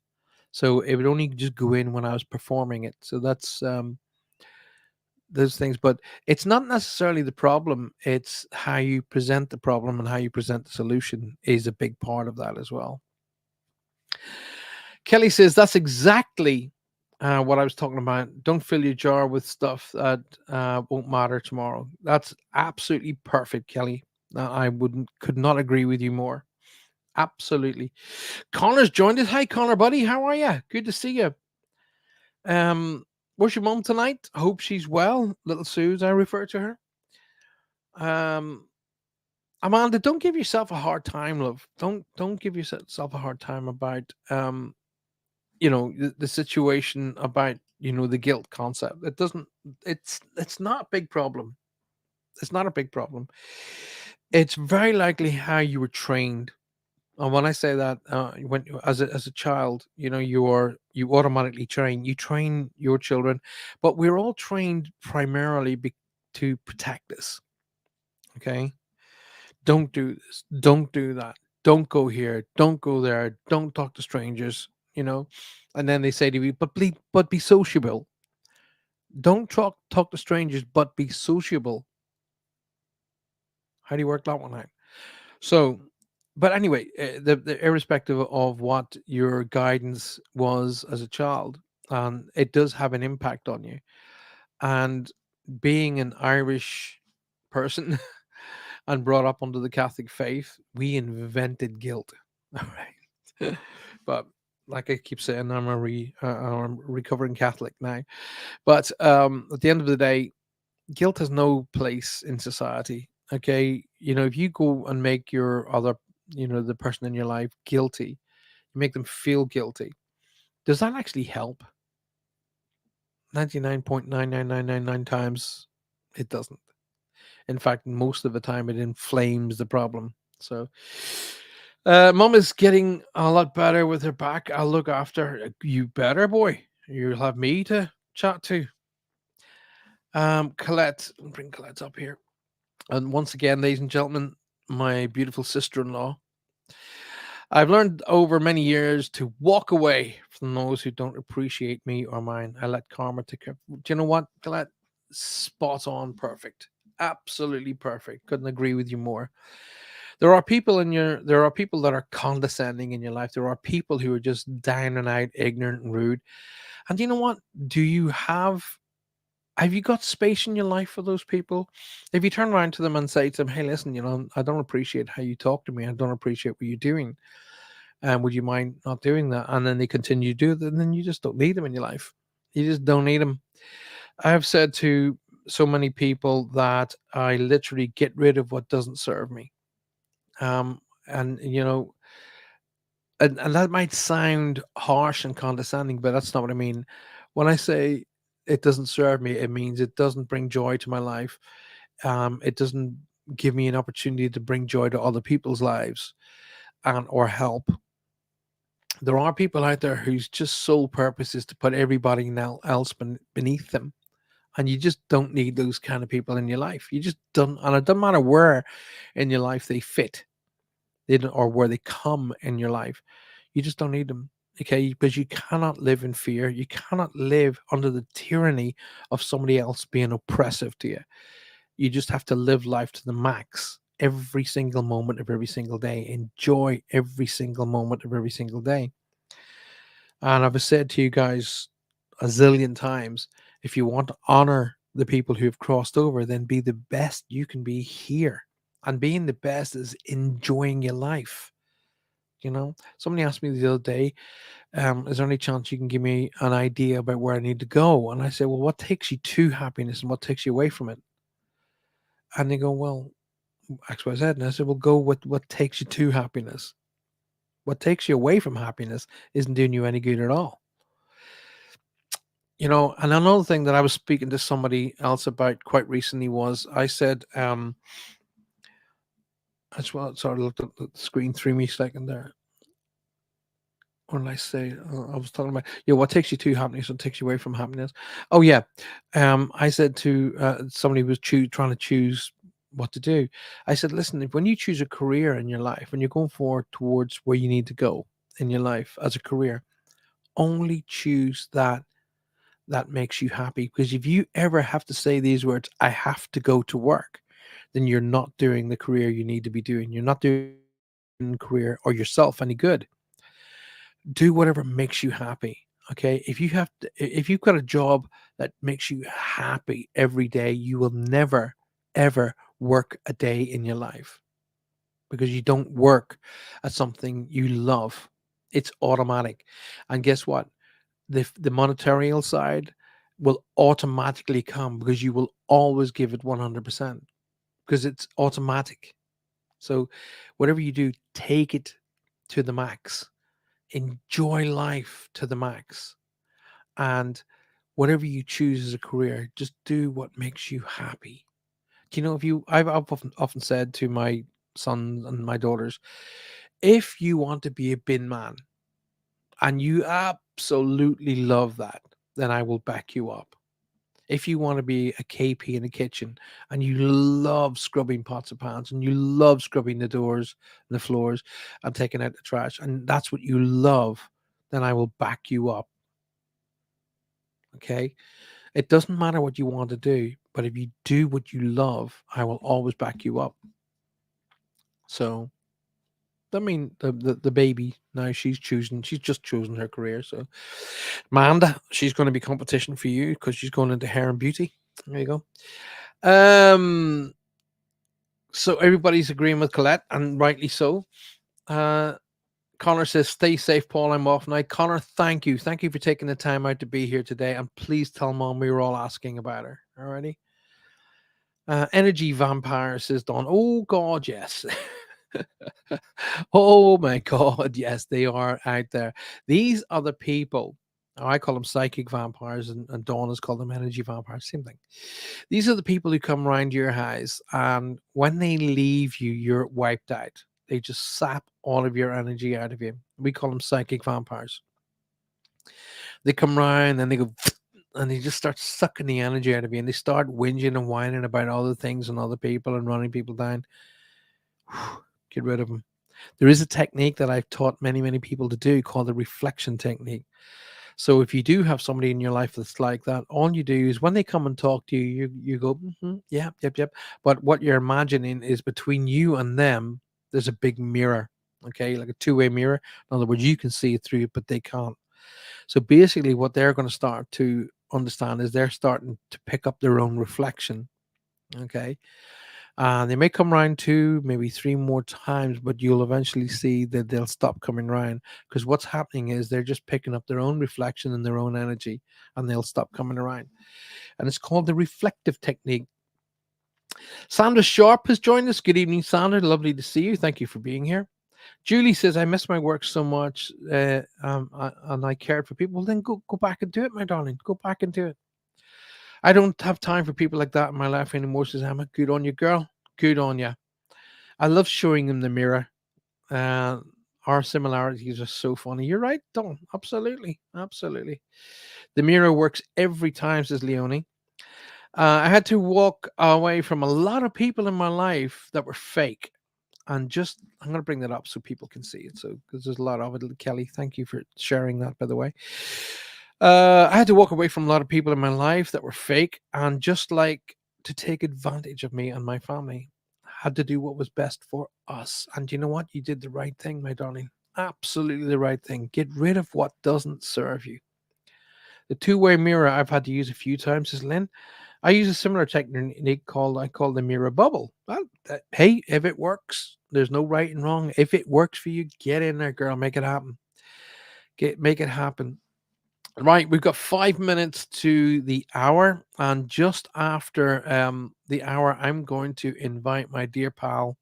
[SPEAKER 1] So it would only just go in when I was performing it. So that's those things. But it's not necessarily the problem. It's how you present the problem and how you present the solution is a big part of that as well. Kelly says that's exactly what I was talking about. Don't fill your jar with stuff that won't matter tomorrow. That's absolutely perfect, Kelly. I could not agree with you more. Absolutely. Connor's joined us. Hi, Connor, buddy. How are you? Good to see you. Um, Where's your mom tonight? I hope she's well. Little Sue, as I refer to her. Um, Amanda, don't give yourself a hard time, love. Don't give yourself a hard time about the situation about the guilt concept. It doesn't. It's not a big problem. It's not a big problem. It's very likely how you were trained. And when I say that, when as a child, you automatically train your children, but we're all trained primarily to protect us. Okay, don't do this, don't do that, don't go here, don't go there, don't talk to strangers. And then they say to you, but be sociable. Don't talk to strangers, but be sociable. How do you work that one out? So, but anyway, the irrespective of what your guidance was as a child, it does have an impact on you. And being an Irish person and brought up under the Catholic faith, we invented guilt. All right, but like I keep saying, I'm a recovering Catholic now. But at the end of the day, guilt has no place in society. Okay, if you go and make your other, the person in your life guilty, you make them feel guilty. Does that actually help? 99.99999 times, it doesn't. In fact, most of the time, it inflames the problem. So, mom is getting a lot better with her back. I'll look after her. You better, boy. You'll have me to chat to. Colette, bring Colette up here. And once again, ladies and gentlemen, my beautiful sister in law. I've learned over many years to walk away from those who don't appreciate me or mine. I let karma take care. Do you know what, Colette? Spot on, perfect. Absolutely perfect. Couldn't agree with you more. There are people that are condescending in your life. There are people who are just down and out, ignorant and rude. And you know what? Do you have you got space in your life for those people? If you turn around to them and say to them, "Hey, listen, I don't appreciate how you talk to me. I don't appreciate what you're doing. And would you mind not doing that?" And then they continue to do it, and then you just don't need them in your life. You just don't need them. I have said to so many people that I literally get rid of what doesn't serve me. And and that might sound harsh and condescending, but that's not what I mean. When I say it doesn't serve me, it means it doesn't bring joy to my life. It doesn't give me an opportunity to bring joy to other people's lives and or help. There are people out there whose just sole purpose is to put everybody else beneath them, and you just don't need those kind of people in your life. You just don't, and it doesn't matter where in your life they fit, or where they come in your life. You just don't need them. Okay, because you cannot live in fear. You cannot live under the tyranny of somebody else being oppressive to you. You just have to live life to the max every single moment of every single day. Enjoy every single moment of every single day. And I've said to you guys a zillion times, if you want to honor the people who have crossed over, then be the best you can be here. And being the best is enjoying your life. Somebody asked me the other day, is there any chance you can give me an idea about where I need to go? And I said, well, what takes you to happiness and what takes you away from it? And they go, well, XYZ. And I said, well, go with what takes you to happiness. What takes you away from happiness isn't doing you any good at all. And another thing that I was speaking to somebody else about quite recently was I said, I just want sort of looked at the screen 3 me second there. What did I say? I was talking about, yeah, what takes you to happiness, what takes you away from happiness. Oh yeah. I said to somebody who was trying to choose what to do. I said, listen, when you choose a career in your life, when you're going forward towards where you need to go in your life as a career, only choose that makes you happy. Because if you ever have to say these words, I have to go to work, then you're not doing the career you need to be doing. You're not doing the career or yourself any good. Do whatever makes you happy. Okay. If you've got a job that makes you happy every day, you will never, ever work a day in your life because you don't work at something you love. It's automatic. And guess what? The monetarial side, will automatically come because you will always give it 100% because it's automatic. So whatever you do, take it to the max. Enjoy life to the max. And whatever you choose as a career, just do what makes you happy. Do you know, if you, I've often said to my sons and my daughters, if you want to be a bin man and you absolutely love that, then I will back you up. If you want to be a KP in the kitchen and you love scrubbing pots and pans and you love scrubbing the doors and the floors and taking out the trash, and that's what you love, then I will back you up. Okay. It doesn't matter what you want to do, but if you do what you love, I will always back you up. So, I mean, the baby now, she's just chosen her career. So, Amanda, she's going to be competition for you because she's going into hair and beauty. There you go. Um, so everybody's agreeing with Colette, and rightly so. Uh, Connor says, "Stay safe, Paul. I'm off now." Connor, thank you. Thank you for taking the time out to be here today. And please tell Mom we were all asking about her. Alrighty. Energy vampire says Don. Oh God, yes. Oh my God, yes, they are out there. These are the people. I call them psychic vampires, and Dawn has called them energy vampires. Same thing. These are the people who come round your house, and when they leave you, you're wiped out. They just sap all of your energy out of you. We call them psychic vampires. They come round and they go, and they just start sucking the energy out of you, and they start whinging and whining about other things and other people and running people down. Get rid of them. There is a technique that I've taught many, many people to do called the reflection technique. So if you do have somebody in your life that's like that, all you do is when they come and talk to you, you go, yep, yep, yep. But what you're imagining is between you and them, there's a big mirror, okay, like a two-way mirror. In other words, you can see it through it, but they can't. So basically, what they're going to start to understand is they're starting to pick up their own reflection, okay. They may come around two, maybe three more times, but you'll eventually see that they'll stop coming around because what's happening is they're just picking up their own reflection and their own energy, and they'll stop coming around. And it's called the reflective technique. Sandra Sharp has joined us. Good evening, Sandra. Lovely to see you. Thank you for being here. Julie says, "I miss my work so much, and I cared for people." Well, then go back and do it, my darling. Go back and do it. I don't have time for people like that in my life anymore, says Emma. Good on you, girl. Good on you. I love showing them the mirror. Uh, our similarities are so funny. You're right, Don. Absolutely. Absolutely. The mirror works every time, says Leonie. I had to walk away from a lot of people in my life that were fake. And just, I'm going to bring that up so people can see it. So, because there's a lot of it. Kelly, thank you for sharing that, by the way. I had to walk away from a lot of people in my life that were fake and just like to take advantage of me and my family. Had to do what was best for us. And you know what? You did the right thing, my darling. Absolutely the right thing. Get rid of what doesn't serve you. The two-way mirror I've had to use a few times is Lynn. I use a similar technique I call the mirror bubble. Well, hey, if it works, there's no right and wrong. If it works for you, get in there, girl. Make it happen. Make it happen. Right, we've got 5 minutes to the hour, and just after the hour, I'm going to invite my dear pals,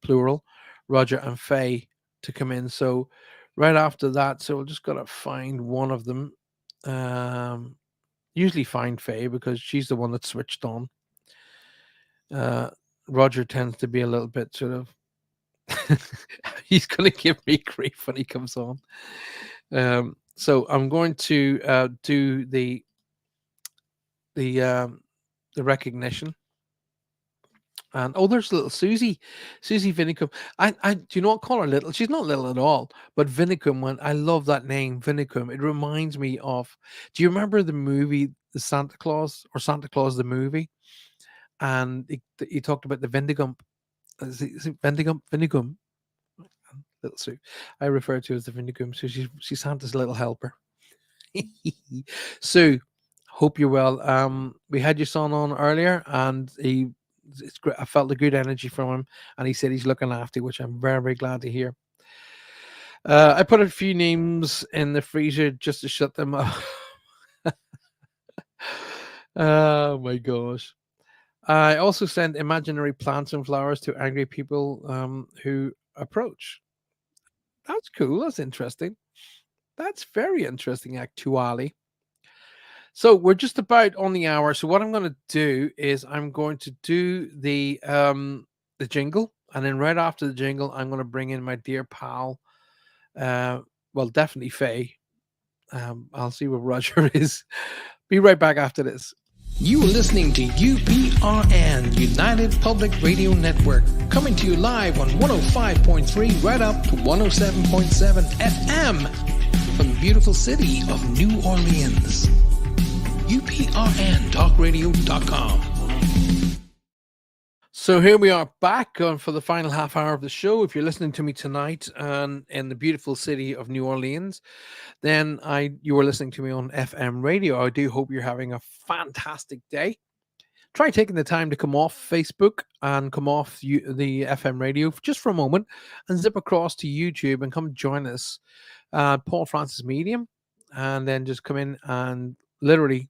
[SPEAKER 1] plural, Roger and Faye, to come in. So, right after that, so we'll just gotta find one of them. Um, Usually find Faye because she's the one that switched on. Uh, Roger tends to be a little bit sort of. He's gonna give me grief when he comes on. So I'm going to do the um, the recognition. And oh, there's little Susie Vinicum. I do you know what? Call her little. She's not little at all. But Vinicum, when I love that name, Vinicum. It reminds me of. Do you remember the movie, the Santa Claus or Santa Claus the movie? And he talked about the Vendigump. Is it Vendigump? Vinicum. Little Sue. I refer to her as the Vinicum. So she's Santa's little helper. Sue, hope you're well. We had your son on earlier, and it's great. I felt the good energy from him, and he said he's looking after you, which I'm very, very glad to hear. I put a few names in the freezer just to shut them up. Oh my gosh. I also send imaginary plants and flowers to angry people who approach. That's cool. That's interesting. That's very interesting, actually. So we're just about on the hour. So what I'm going to do is I'm going to do the jingle, and then right after the jingle, I'm going to bring in my dear pal. Uh, well, definitely Faye. I'll see what Roger is. Be right back after this. You are listening to UPRN, United Public Radio Network, coming to you live on 105.3 right up to 107.7 FM from the beautiful city of New Orleans. UPRNTalkRadio.com. So here we are back on for the final half hour of the show. If you're listening to me tonight and in the beautiful city of New Orleans, then you are listening to me on FM radio. I do hope you're having a fantastic day. Try taking the time to come off Facebook and come off the FM radio just for a moment and zip across to YouTube and come join us, Paul Francis Medium, and then just come in and literally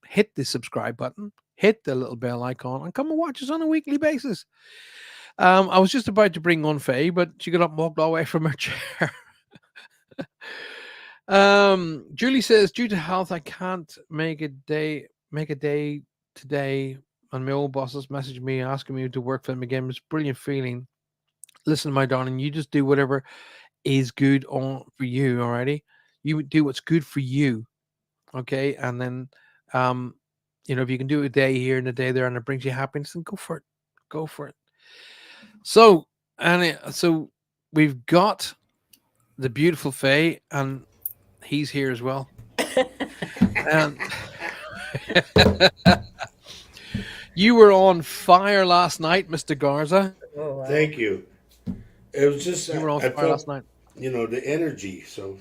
[SPEAKER 1] hit the subscribe button, hit the little bell icon, and come and watch us on a weekly basis. I was just about to bring on Faye, but she got up and walked away from her chair. Julie says, due to health, I can't make a day today. And my old bosses messaged me asking me to work for them again. It's a brilliant feeling. Listen, my darling, you just do whatever is good on for you. Alrighty, you do what's good for you. Okay, and then, um, if you can do a day here and a day there, and it brings you happiness, then go for it. Go for it. So, so we've got the beautiful Faye, and he's here as well. And you were on fire last night, Mr. Garza.
[SPEAKER 2] Oh wow.
[SPEAKER 3] Thank you. It was just
[SPEAKER 1] You were on
[SPEAKER 3] I
[SPEAKER 1] fire last
[SPEAKER 3] felt
[SPEAKER 1] night.
[SPEAKER 3] the energy. So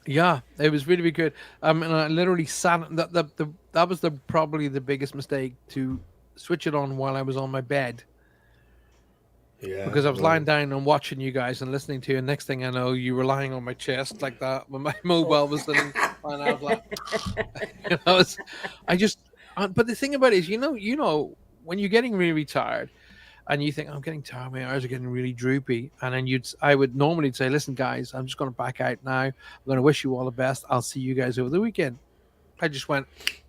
[SPEAKER 1] Yeah, it was really, really good. And I literally sat. That was the probably the biggest mistake to switch it on while I was on my bed
[SPEAKER 3] yeah,
[SPEAKER 1] because I was lying
[SPEAKER 3] well,
[SPEAKER 1] down and watching you guys and listening to you. And next thing I know, you were lying on my chest like that when my
[SPEAKER 2] Oh.
[SPEAKER 1] mobile was sitting. And I was like, I was, I just. But the thing about it is, when you're getting really, really tired, and you think I'm getting tired, my eyes are getting really droopy, and then I would normally say, listen, guys, I'm just going to back out now. I'm going to wish you all the best. I'll see you guys over the weekend. I just went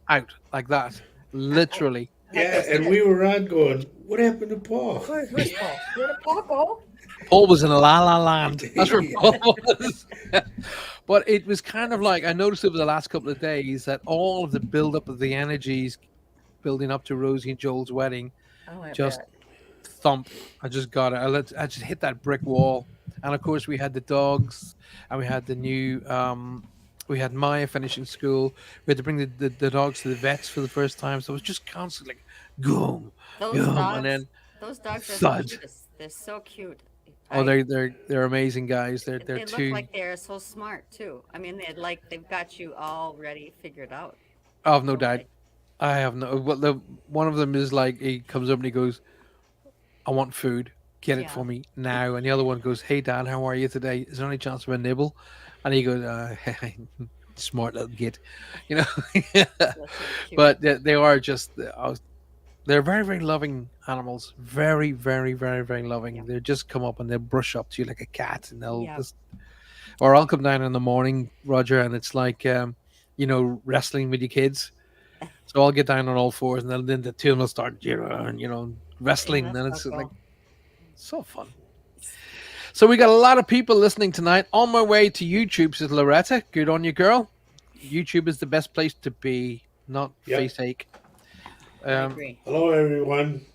[SPEAKER 1] out like that,
[SPEAKER 2] I,
[SPEAKER 1] literally.
[SPEAKER 2] like I
[SPEAKER 3] yeah, and
[SPEAKER 2] said,
[SPEAKER 3] we were on going. What happened to Paul?
[SPEAKER 2] where's Paul? Where did Paul go?
[SPEAKER 1] Paul was in a la la land. That's where
[SPEAKER 3] Yeah.
[SPEAKER 1] Paul was. But it was kind of like I noticed over the last couple of days that all of the buildup of the energies building up to Rosie and Joel's wedding
[SPEAKER 2] Oh, I
[SPEAKER 1] just
[SPEAKER 2] bet.
[SPEAKER 1] thump. I just got it. I just hit that brick wall. And of course, we had the dogs, and we had the new. We had Maya finishing school. We had to bring the dogs to the vets for the first time. So it was just constantly like, goom,
[SPEAKER 2] Those
[SPEAKER 1] goom, and
[SPEAKER 2] dogs,
[SPEAKER 1] then
[SPEAKER 2] those dogs are the
[SPEAKER 1] thud.
[SPEAKER 2] cutest. They're so cute.
[SPEAKER 1] Oh,
[SPEAKER 2] I
[SPEAKER 1] they're amazing guys. They're
[SPEAKER 2] they look
[SPEAKER 1] two.
[SPEAKER 2] like they're so smart too. I mean, they've got you already figured out,
[SPEAKER 1] I have no
[SPEAKER 2] don't
[SPEAKER 1] doubt.
[SPEAKER 2] they?
[SPEAKER 1] I have no. Well, the one of them is like he comes up and he goes, "I want food. Get it
[SPEAKER 2] Yeah,
[SPEAKER 1] for me now." And the other one goes, "Hey, Dad, how are you today? Is there any chance of a nibble?" And he goes, "Smart little git," you know.
[SPEAKER 2] that's really cute.
[SPEAKER 1] But they are just. They're very, very loving animals. Very, very, very, very
[SPEAKER 2] Yeah,
[SPEAKER 1] loving. They just come up and they'll brush up to you like a cat, and they'll
[SPEAKER 2] yeah,
[SPEAKER 1] just. Or I'll come down in the morning, Roger, and it's like, wrestling with your kids. So I'll get down on all fours, and then the two of them will start,
[SPEAKER 2] yeah.
[SPEAKER 1] wrestling,
[SPEAKER 2] That's
[SPEAKER 1] and
[SPEAKER 2] so
[SPEAKER 1] it's like
[SPEAKER 2] cool.
[SPEAKER 1] so fun. So we got a lot of people listening tonight. On my way to YouTube, says Loretta. Good on you, girl. YouTube is the best place to be, not
[SPEAKER 3] Yep.
[SPEAKER 1] face ache.
[SPEAKER 2] I
[SPEAKER 1] Um,
[SPEAKER 2] agree.
[SPEAKER 3] Hello, everyone.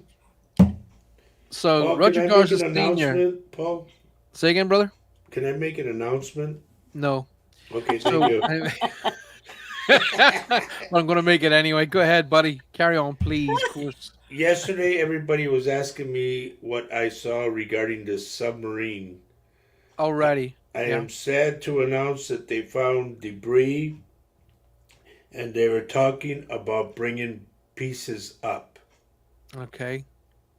[SPEAKER 1] so
[SPEAKER 3] Paul, can
[SPEAKER 1] Roger
[SPEAKER 3] I make
[SPEAKER 1] Garza
[SPEAKER 3] an
[SPEAKER 1] Senior.
[SPEAKER 3] announcement? Paul,
[SPEAKER 1] Say again, brother.
[SPEAKER 3] can I make an announcement?
[SPEAKER 1] No.
[SPEAKER 3] Okay, thank
[SPEAKER 1] So
[SPEAKER 3] you.
[SPEAKER 1] I'm going to make it anyway. Go ahead, buddy. Carry on, please. Of course.
[SPEAKER 3] Yesterday, everybody was asking me what I saw regarding the submarine. I,
[SPEAKER 1] Alrighty.
[SPEAKER 3] I
[SPEAKER 1] Yeah.
[SPEAKER 3] am sad to announce that they found debris, and they were talking about bringing pieces up.
[SPEAKER 1] Okay.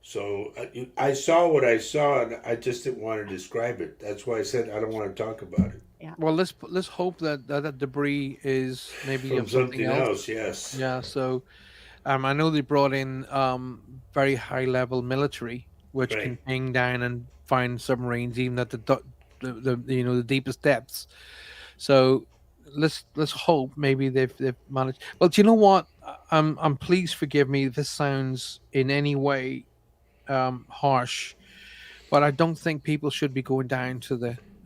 [SPEAKER 3] So I saw what I saw, and I just didn't want to describe it. That's why I said I don't want to talk about it.
[SPEAKER 2] Yeah.
[SPEAKER 1] Well, let's hope that that debris is maybe
[SPEAKER 3] from
[SPEAKER 1] of something
[SPEAKER 3] something
[SPEAKER 1] else.
[SPEAKER 3] else. Yes,
[SPEAKER 1] Yeah. So I know they brought in very high level military, which
[SPEAKER 3] right.
[SPEAKER 1] can ping down and find submarines even at the the deepest depths. So let's hope maybe they've managed. Well, do you know what? Please forgive me if this sounds in any way harsh, but I don't think people should be going down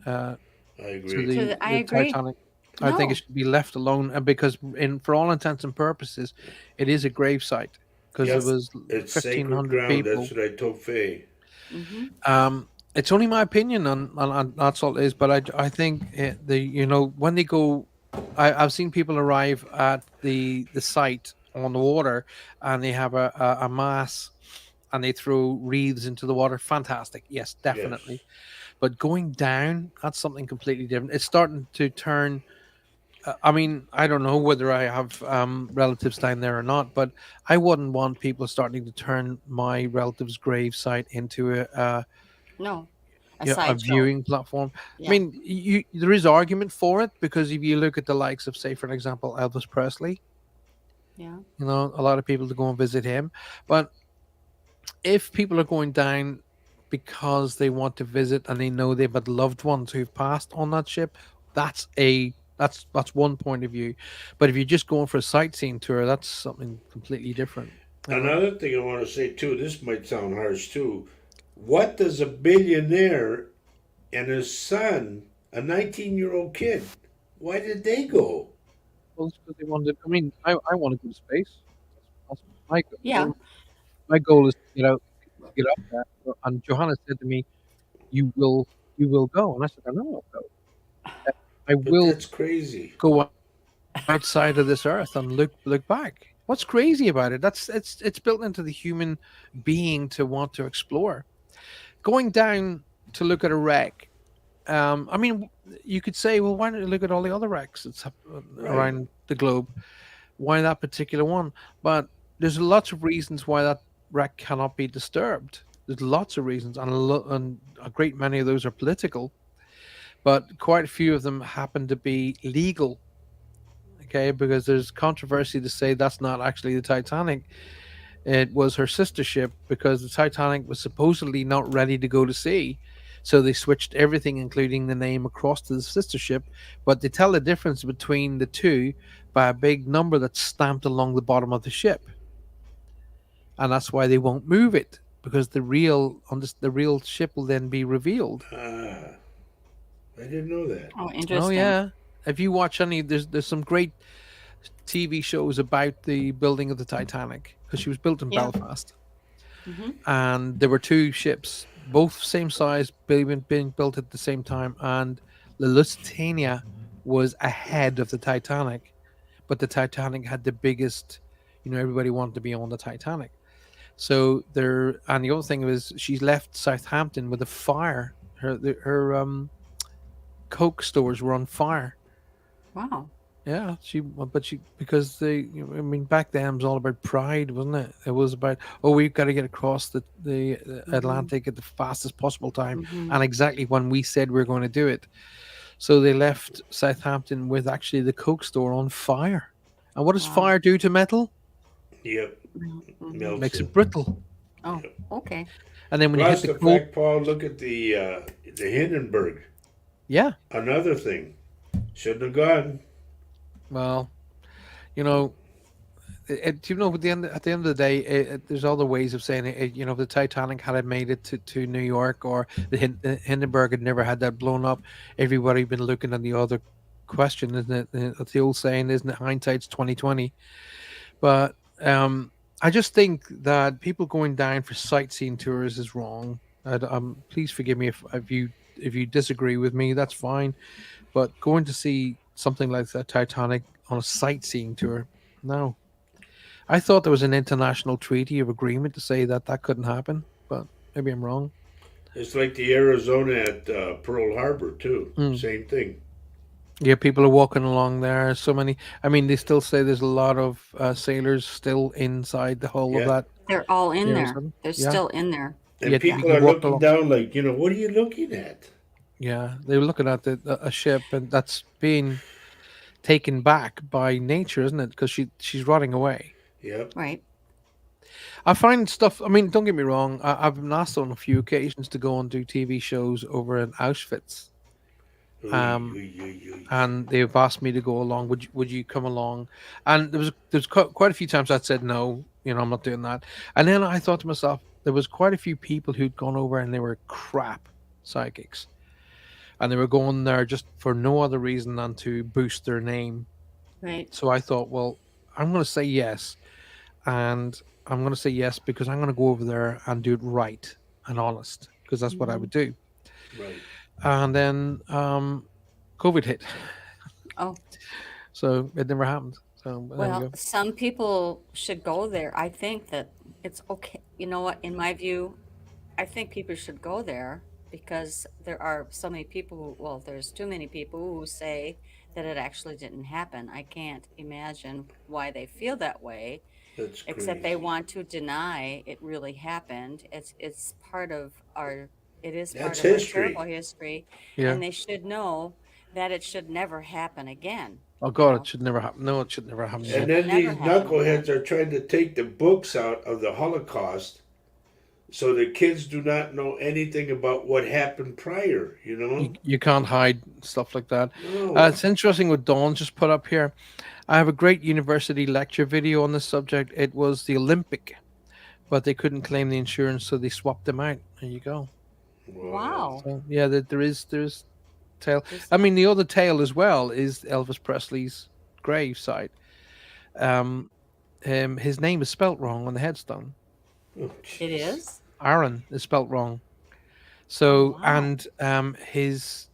[SPEAKER 1] uh,
[SPEAKER 3] I
[SPEAKER 1] to
[SPEAKER 3] agree.
[SPEAKER 2] I
[SPEAKER 1] the
[SPEAKER 2] agree.
[SPEAKER 1] Titanic. I think it
[SPEAKER 2] No.
[SPEAKER 1] should be left alone, because in for all intents and purposes, it is a grave site because it
[SPEAKER 3] Yep,
[SPEAKER 2] Yes.
[SPEAKER 1] was
[SPEAKER 3] it's sacred
[SPEAKER 1] 1,500
[SPEAKER 3] ground. That's
[SPEAKER 1] people.
[SPEAKER 3] what I told Faye.
[SPEAKER 2] Mm-hmm.
[SPEAKER 1] It's only my opinion on that's all it is, but I think the when they go, I've seen people arrive at the site on the water, and they have a mass, and they throw wreaths into the water. Fantastic, yes,
[SPEAKER 3] Yes,
[SPEAKER 1] definitely. But going down, that's something completely different. It's starting to turn. I mean, I don't know whether I have relatives down there or not, but I wouldn't want people starting to turn my relatives' grave site into
[SPEAKER 2] No. A
[SPEAKER 1] a
[SPEAKER 2] sideshow.
[SPEAKER 1] viewing platform. I
[SPEAKER 2] Yeah.
[SPEAKER 1] mean, there is argument for it, because if you look at the likes of, say, for an example, Elvis Presley,
[SPEAKER 2] Yeah.
[SPEAKER 1] a lot of people to go and visit him. But if people are going down because they want to visit and they know they've had loved ones who've passed on that ship, that's one point of view. But if you're just going for a sightseeing tour, that's something completely different. You know,
[SPEAKER 3] another thing I want to say too. This might sound harsh too. What does a billionaire and his son, a 19-year-old kid, why did they go?
[SPEAKER 1] well, it's because they wanted. I mean, I want to go to space. That's my
[SPEAKER 2] Yeah.
[SPEAKER 1] goal. My goal is to get up there. And Johanna said to me, you will go," and I said, "I know I'll go. I
[SPEAKER 3] But
[SPEAKER 1] will
[SPEAKER 3] that's crazy.
[SPEAKER 1] go outside of this earth and look back." What's crazy about it? It's built into the human being to want to explore. Going down to look at a wreck. I mean, you could say, well, why don't you look at all the other wrecks
[SPEAKER 3] Right.
[SPEAKER 1] around the globe? Why that particular one? But there's lots of reasons why that wreck cannot be disturbed. There's lots of reasons, and and a great many of those are political, but quite a few of them happen to be legal. Okay, because there's controversy to say that's not actually the Titanic. It was her sister ship, because the Titanic was supposedly not ready to go to sea. So they switched everything, including the name, across to the sister ship. But they tell the difference between the two by a big number that's stamped along the bottom of the ship, and that's why they won't move it, because the real ship will then be revealed.
[SPEAKER 3] Ah, I didn't know that.
[SPEAKER 2] Oh,
[SPEAKER 1] Oh
[SPEAKER 2] interesting.
[SPEAKER 1] yeah, if you watch any, there's some great TV shows about the building of the Titanic, because she was built in
[SPEAKER 2] Yeah.
[SPEAKER 1] Belfast,
[SPEAKER 2] Mm-hmm.
[SPEAKER 1] and there were two ships, both same size, being built at the same time, and the Lusitania was ahead of the Titanic, but the Titanic had the biggest. Everybody wanted to be on the Titanic. So there, and the other thing was she's left Southampton with a fire. Her Coke stores were on fire.
[SPEAKER 2] Wow.
[SPEAKER 1] Yeah, but she because I mean, back then it was all about pride, wasn't it? It was about, oh, we've got to get across the
[SPEAKER 2] Mm-hmm.
[SPEAKER 1] Atlantic at the fastest possible time,
[SPEAKER 2] Mm-hmm.
[SPEAKER 1] and exactly when we said we are going to do it. So they left Southampton with actually the Coke store on fire. And what does
[SPEAKER 2] Wow.
[SPEAKER 1] fire do to metal?
[SPEAKER 3] Yep,
[SPEAKER 2] Yeah. Mm-hmm.
[SPEAKER 3] melts
[SPEAKER 1] Makes
[SPEAKER 3] it.
[SPEAKER 1] it brittle.
[SPEAKER 2] Oh,
[SPEAKER 3] Yep.
[SPEAKER 2] okay.
[SPEAKER 1] And then when you hit
[SPEAKER 3] Plus
[SPEAKER 1] the
[SPEAKER 3] the
[SPEAKER 1] cold,
[SPEAKER 3] fact, Paul, look at the Hindenburg.
[SPEAKER 1] yeah,
[SPEAKER 3] Another thing, shouldn't have gone.
[SPEAKER 1] well, you know, at the end of the day, there's other ways of saying it. If the Titanic had made it to New York, or the Hindenburg had never had that blown up, everybody been looking at the other question, isn't it? That's the old saying, isn't it? Hindsight's 2020. But I just think that people going down for sightseeing tours is wrong. Please forgive me if you disagree with me. That's fine. But going to see something like the Titanic on a sightseeing tour, no. I thought there was an international treaty of agreement to say that that couldn't happen, but maybe I'm wrong.
[SPEAKER 3] It's like the Arizona at Pearl Harbor too.
[SPEAKER 1] Mm.
[SPEAKER 3] Same thing.
[SPEAKER 1] Yeah, people are walking along there. So many. I mean, they still say there's a lot of sailors still inside the hull of
[SPEAKER 3] Yeah,
[SPEAKER 1] that
[SPEAKER 2] They're all in there.
[SPEAKER 1] Arizona.
[SPEAKER 2] They're
[SPEAKER 1] Yeah,
[SPEAKER 2] still in there.
[SPEAKER 3] and
[SPEAKER 1] yet you
[SPEAKER 3] people
[SPEAKER 1] can
[SPEAKER 3] are
[SPEAKER 1] walk
[SPEAKER 3] looking
[SPEAKER 1] along.
[SPEAKER 3] down like, what are you looking at?
[SPEAKER 1] Yeah, they were looking at a ship, and that's being taken back by nature, isn't it? Because she's rotting away.
[SPEAKER 3] Yep.
[SPEAKER 2] Right.
[SPEAKER 1] I find stuff. I mean, don't get me wrong. I've been asked on a few occasions to go and do TV shows over in Auschwitz,
[SPEAKER 3] Oy,
[SPEAKER 1] um,
[SPEAKER 3] oy, oy, oy.
[SPEAKER 1] and they've asked me to go along. Would you come along? And there's quite a few times I said no. I'm not doing that. And then I thought to myself, there was quite a few people who'd gone over and they were crap psychics, and they were going there just for no other reason than to boost their name.
[SPEAKER 2] Right.
[SPEAKER 1] So I thought, well, I'm going to say yes, and I'm going to say yes because I'm going to go over there and do it right and honest because that's what I
[SPEAKER 2] Hmm.
[SPEAKER 1] would do.
[SPEAKER 3] Right.
[SPEAKER 1] And then COVID hit,
[SPEAKER 2] Oh,
[SPEAKER 1] so it never happened. So there we
[SPEAKER 2] well,
[SPEAKER 1] go.
[SPEAKER 2] some people should go there. I think that it's okay. You know what? In my view, I think people should go there because there are so many people who, well, there's too many people who say that it actually didn't happen. I can't imagine why they feel that way,
[SPEAKER 3] That's
[SPEAKER 2] except they
[SPEAKER 3] crazy.
[SPEAKER 2] want to deny it really happened. It's part of our it is part
[SPEAKER 3] That's
[SPEAKER 2] of our terrible
[SPEAKER 3] history.
[SPEAKER 2] history,
[SPEAKER 1] Yeah.
[SPEAKER 2] and they should know that it should never happen again,
[SPEAKER 1] Oh
[SPEAKER 2] you
[SPEAKER 1] God, it
[SPEAKER 2] know.
[SPEAKER 1] should never happen. No, it should never
[SPEAKER 2] It
[SPEAKER 1] happen
[SPEAKER 3] And
[SPEAKER 1] again.
[SPEAKER 2] should
[SPEAKER 3] then
[SPEAKER 2] never
[SPEAKER 3] these
[SPEAKER 2] happen
[SPEAKER 3] knuckleheads
[SPEAKER 2] again.
[SPEAKER 3] are trying to take the books out of the Holocaust so the kids do not know anything about what happened prior, you
[SPEAKER 1] You,
[SPEAKER 3] know?
[SPEAKER 1] you can't hide stuff like that.
[SPEAKER 3] No.
[SPEAKER 1] It's interesting what Dawn just put up here. I have a great university lecture video on this subject. It was the Olympic, but they couldn't claim the insurance, so they swapped them out. There you go.
[SPEAKER 3] Wow.
[SPEAKER 2] Wow.
[SPEAKER 1] So yeah, there's tale.
[SPEAKER 2] This
[SPEAKER 1] I mean, the other tale as well is Elvis Presley's grave site. Um, his name is spelt wrong on the headstone.
[SPEAKER 3] Oh,
[SPEAKER 2] it
[SPEAKER 3] jeez.
[SPEAKER 2] is?
[SPEAKER 1] Aaron is spelt wrong.
[SPEAKER 2] Oh,
[SPEAKER 1] So
[SPEAKER 2] wow.
[SPEAKER 1] and his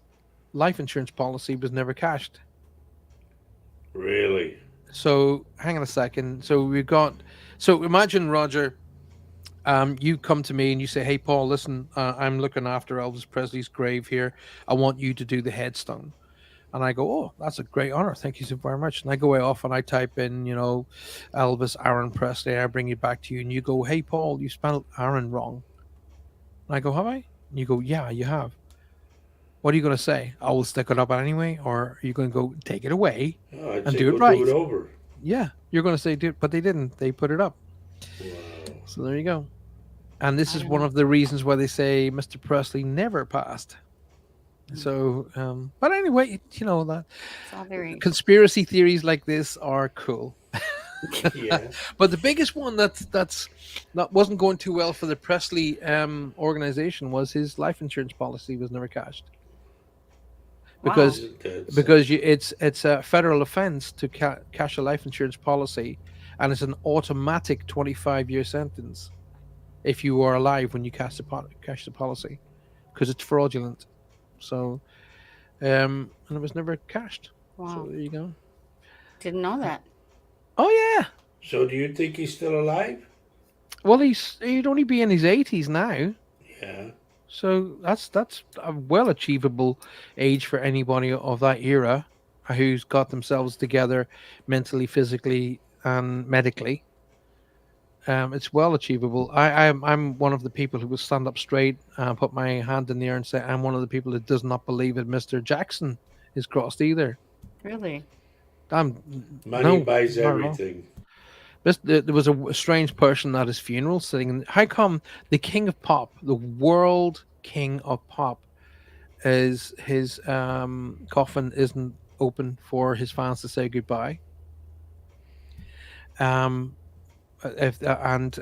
[SPEAKER 1] life insurance policy was never cashed.
[SPEAKER 3] Really?
[SPEAKER 1] So hang on a second. So we've got. So imagine Roger. You come to me and you say, "Hey, Paul, listen, I'm looking after Elvis Presley's grave here. I want you to do the headstone." And I go, "Oh, that's a great honor. Thank you so very much." And I go way off and I type in, Elvis Aaron Presley. I bring it back to you, and you go, "Hey, Paul, you spelled Aaron wrong." And I go, "Have I?" And you go, "Yeah, you have." What are you going to say? I will stick it up anyway, or are you going to go take it away
[SPEAKER 3] Oh, I'd
[SPEAKER 1] and
[SPEAKER 3] say
[SPEAKER 1] do
[SPEAKER 3] go
[SPEAKER 1] it
[SPEAKER 3] do it
[SPEAKER 1] right?
[SPEAKER 3] over.
[SPEAKER 1] Yeah, you're going to say, "Dude," but they didn't. They put it up.
[SPEAKER 3] Wow.
[SPEAKER 1] So there you go. And this
[SPEAKER 2] I
[SPEAKER 1] is
[SPEAKER 2] don't
[SPEAKER 1] one
[SPEAKER 2] know.
[SPEAKER 1] of the reasons why they say Mr. Presley never passed.
[SPEAKER 2] Mm.
[SPEAKER 1] So, but anyway, that
[SPEAKER 2] It's all very
[SPEAKER 1] conspiracy theories like this are cool.
[SPEAKER 3] Yeah.
[SPEAKER 1] But the biggest one that's that wasn't going too well for the Presley organization was his life insurance policy was never cashed
[SPEAKER 2] wow.
[SPEAKER 1] because
[SPEAKER 3] Isn't that
[SPEAKER 1] because
[SPEAKER 3] something?
[SPEAKER 1] it's a federal offense to cash a life insurance policy, and it's an automatic 25-year sentence if you are alive when you cash the policy because it's fraudulent. So and it was never cashed. So
[SPEAKER 2] Wow.
[SPEAKER 1] there you go.
[SPEAKER 2] Didn't know
[SPEAKER 1] Uh,
[SPEAKER 2] that.
[SPEAKER 1] oh yeah.
[SPEAKER 3] So do you think he's still alive?
[SPEAKER 1] Well, he'd only be in his 80s now.
[SPEAKER 3] Yeah.
[SPEAKER 1] So that's a well achievable age for anybody of that era who's got themselves together mentally, physically, and medically. It's well achievable. I'm one of the people who will stand up straight and put my hand in the air and say I'm one of the people that does not believe that Mr. Jackson is crossed either.
[SPEAKER 2] Really?
[SPEAKER 3] Money
[SPEAKER 1] No,
[SPEAKER 3] buys
[SPEAKER 1] not at all.
[SPEAKER 3] everything.
[SPEAKER 1] There was a strange person at his funeral sitting. How come the king of pop, the world king of pop, is his coffin isn't open for his fans to say goodbye? Um, if and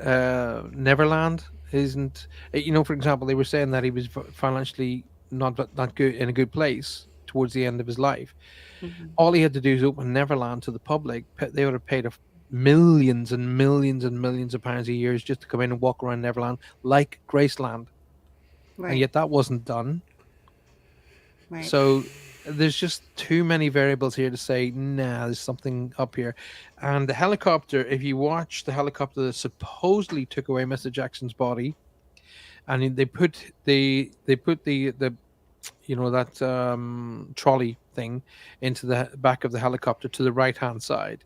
[SPEAKER 1] Neverland isn't. For example, they were saying that he was financially not good in a good place towards the end of his life.
[SPEAKER 2] Hmm.
[SPEAKER 1] All he had to do is open Neverland to the public. They would have paid millions and millions and millions of pounds a year just to come in and walk around Neverland like Graceland, and
[SPEAKER 2] Right.
[SPEAKER 1] yet that wasn't done.
[SPEAKER 2] Right.
[SPEAKER 1] So there's just too many variables here to say, nah, there's something up here. And the helicopter, if you watch the helicopter that supposedly took away Mr. Jackson's body, and they put the that trolley thing into the back of the helicopter to the right hand side,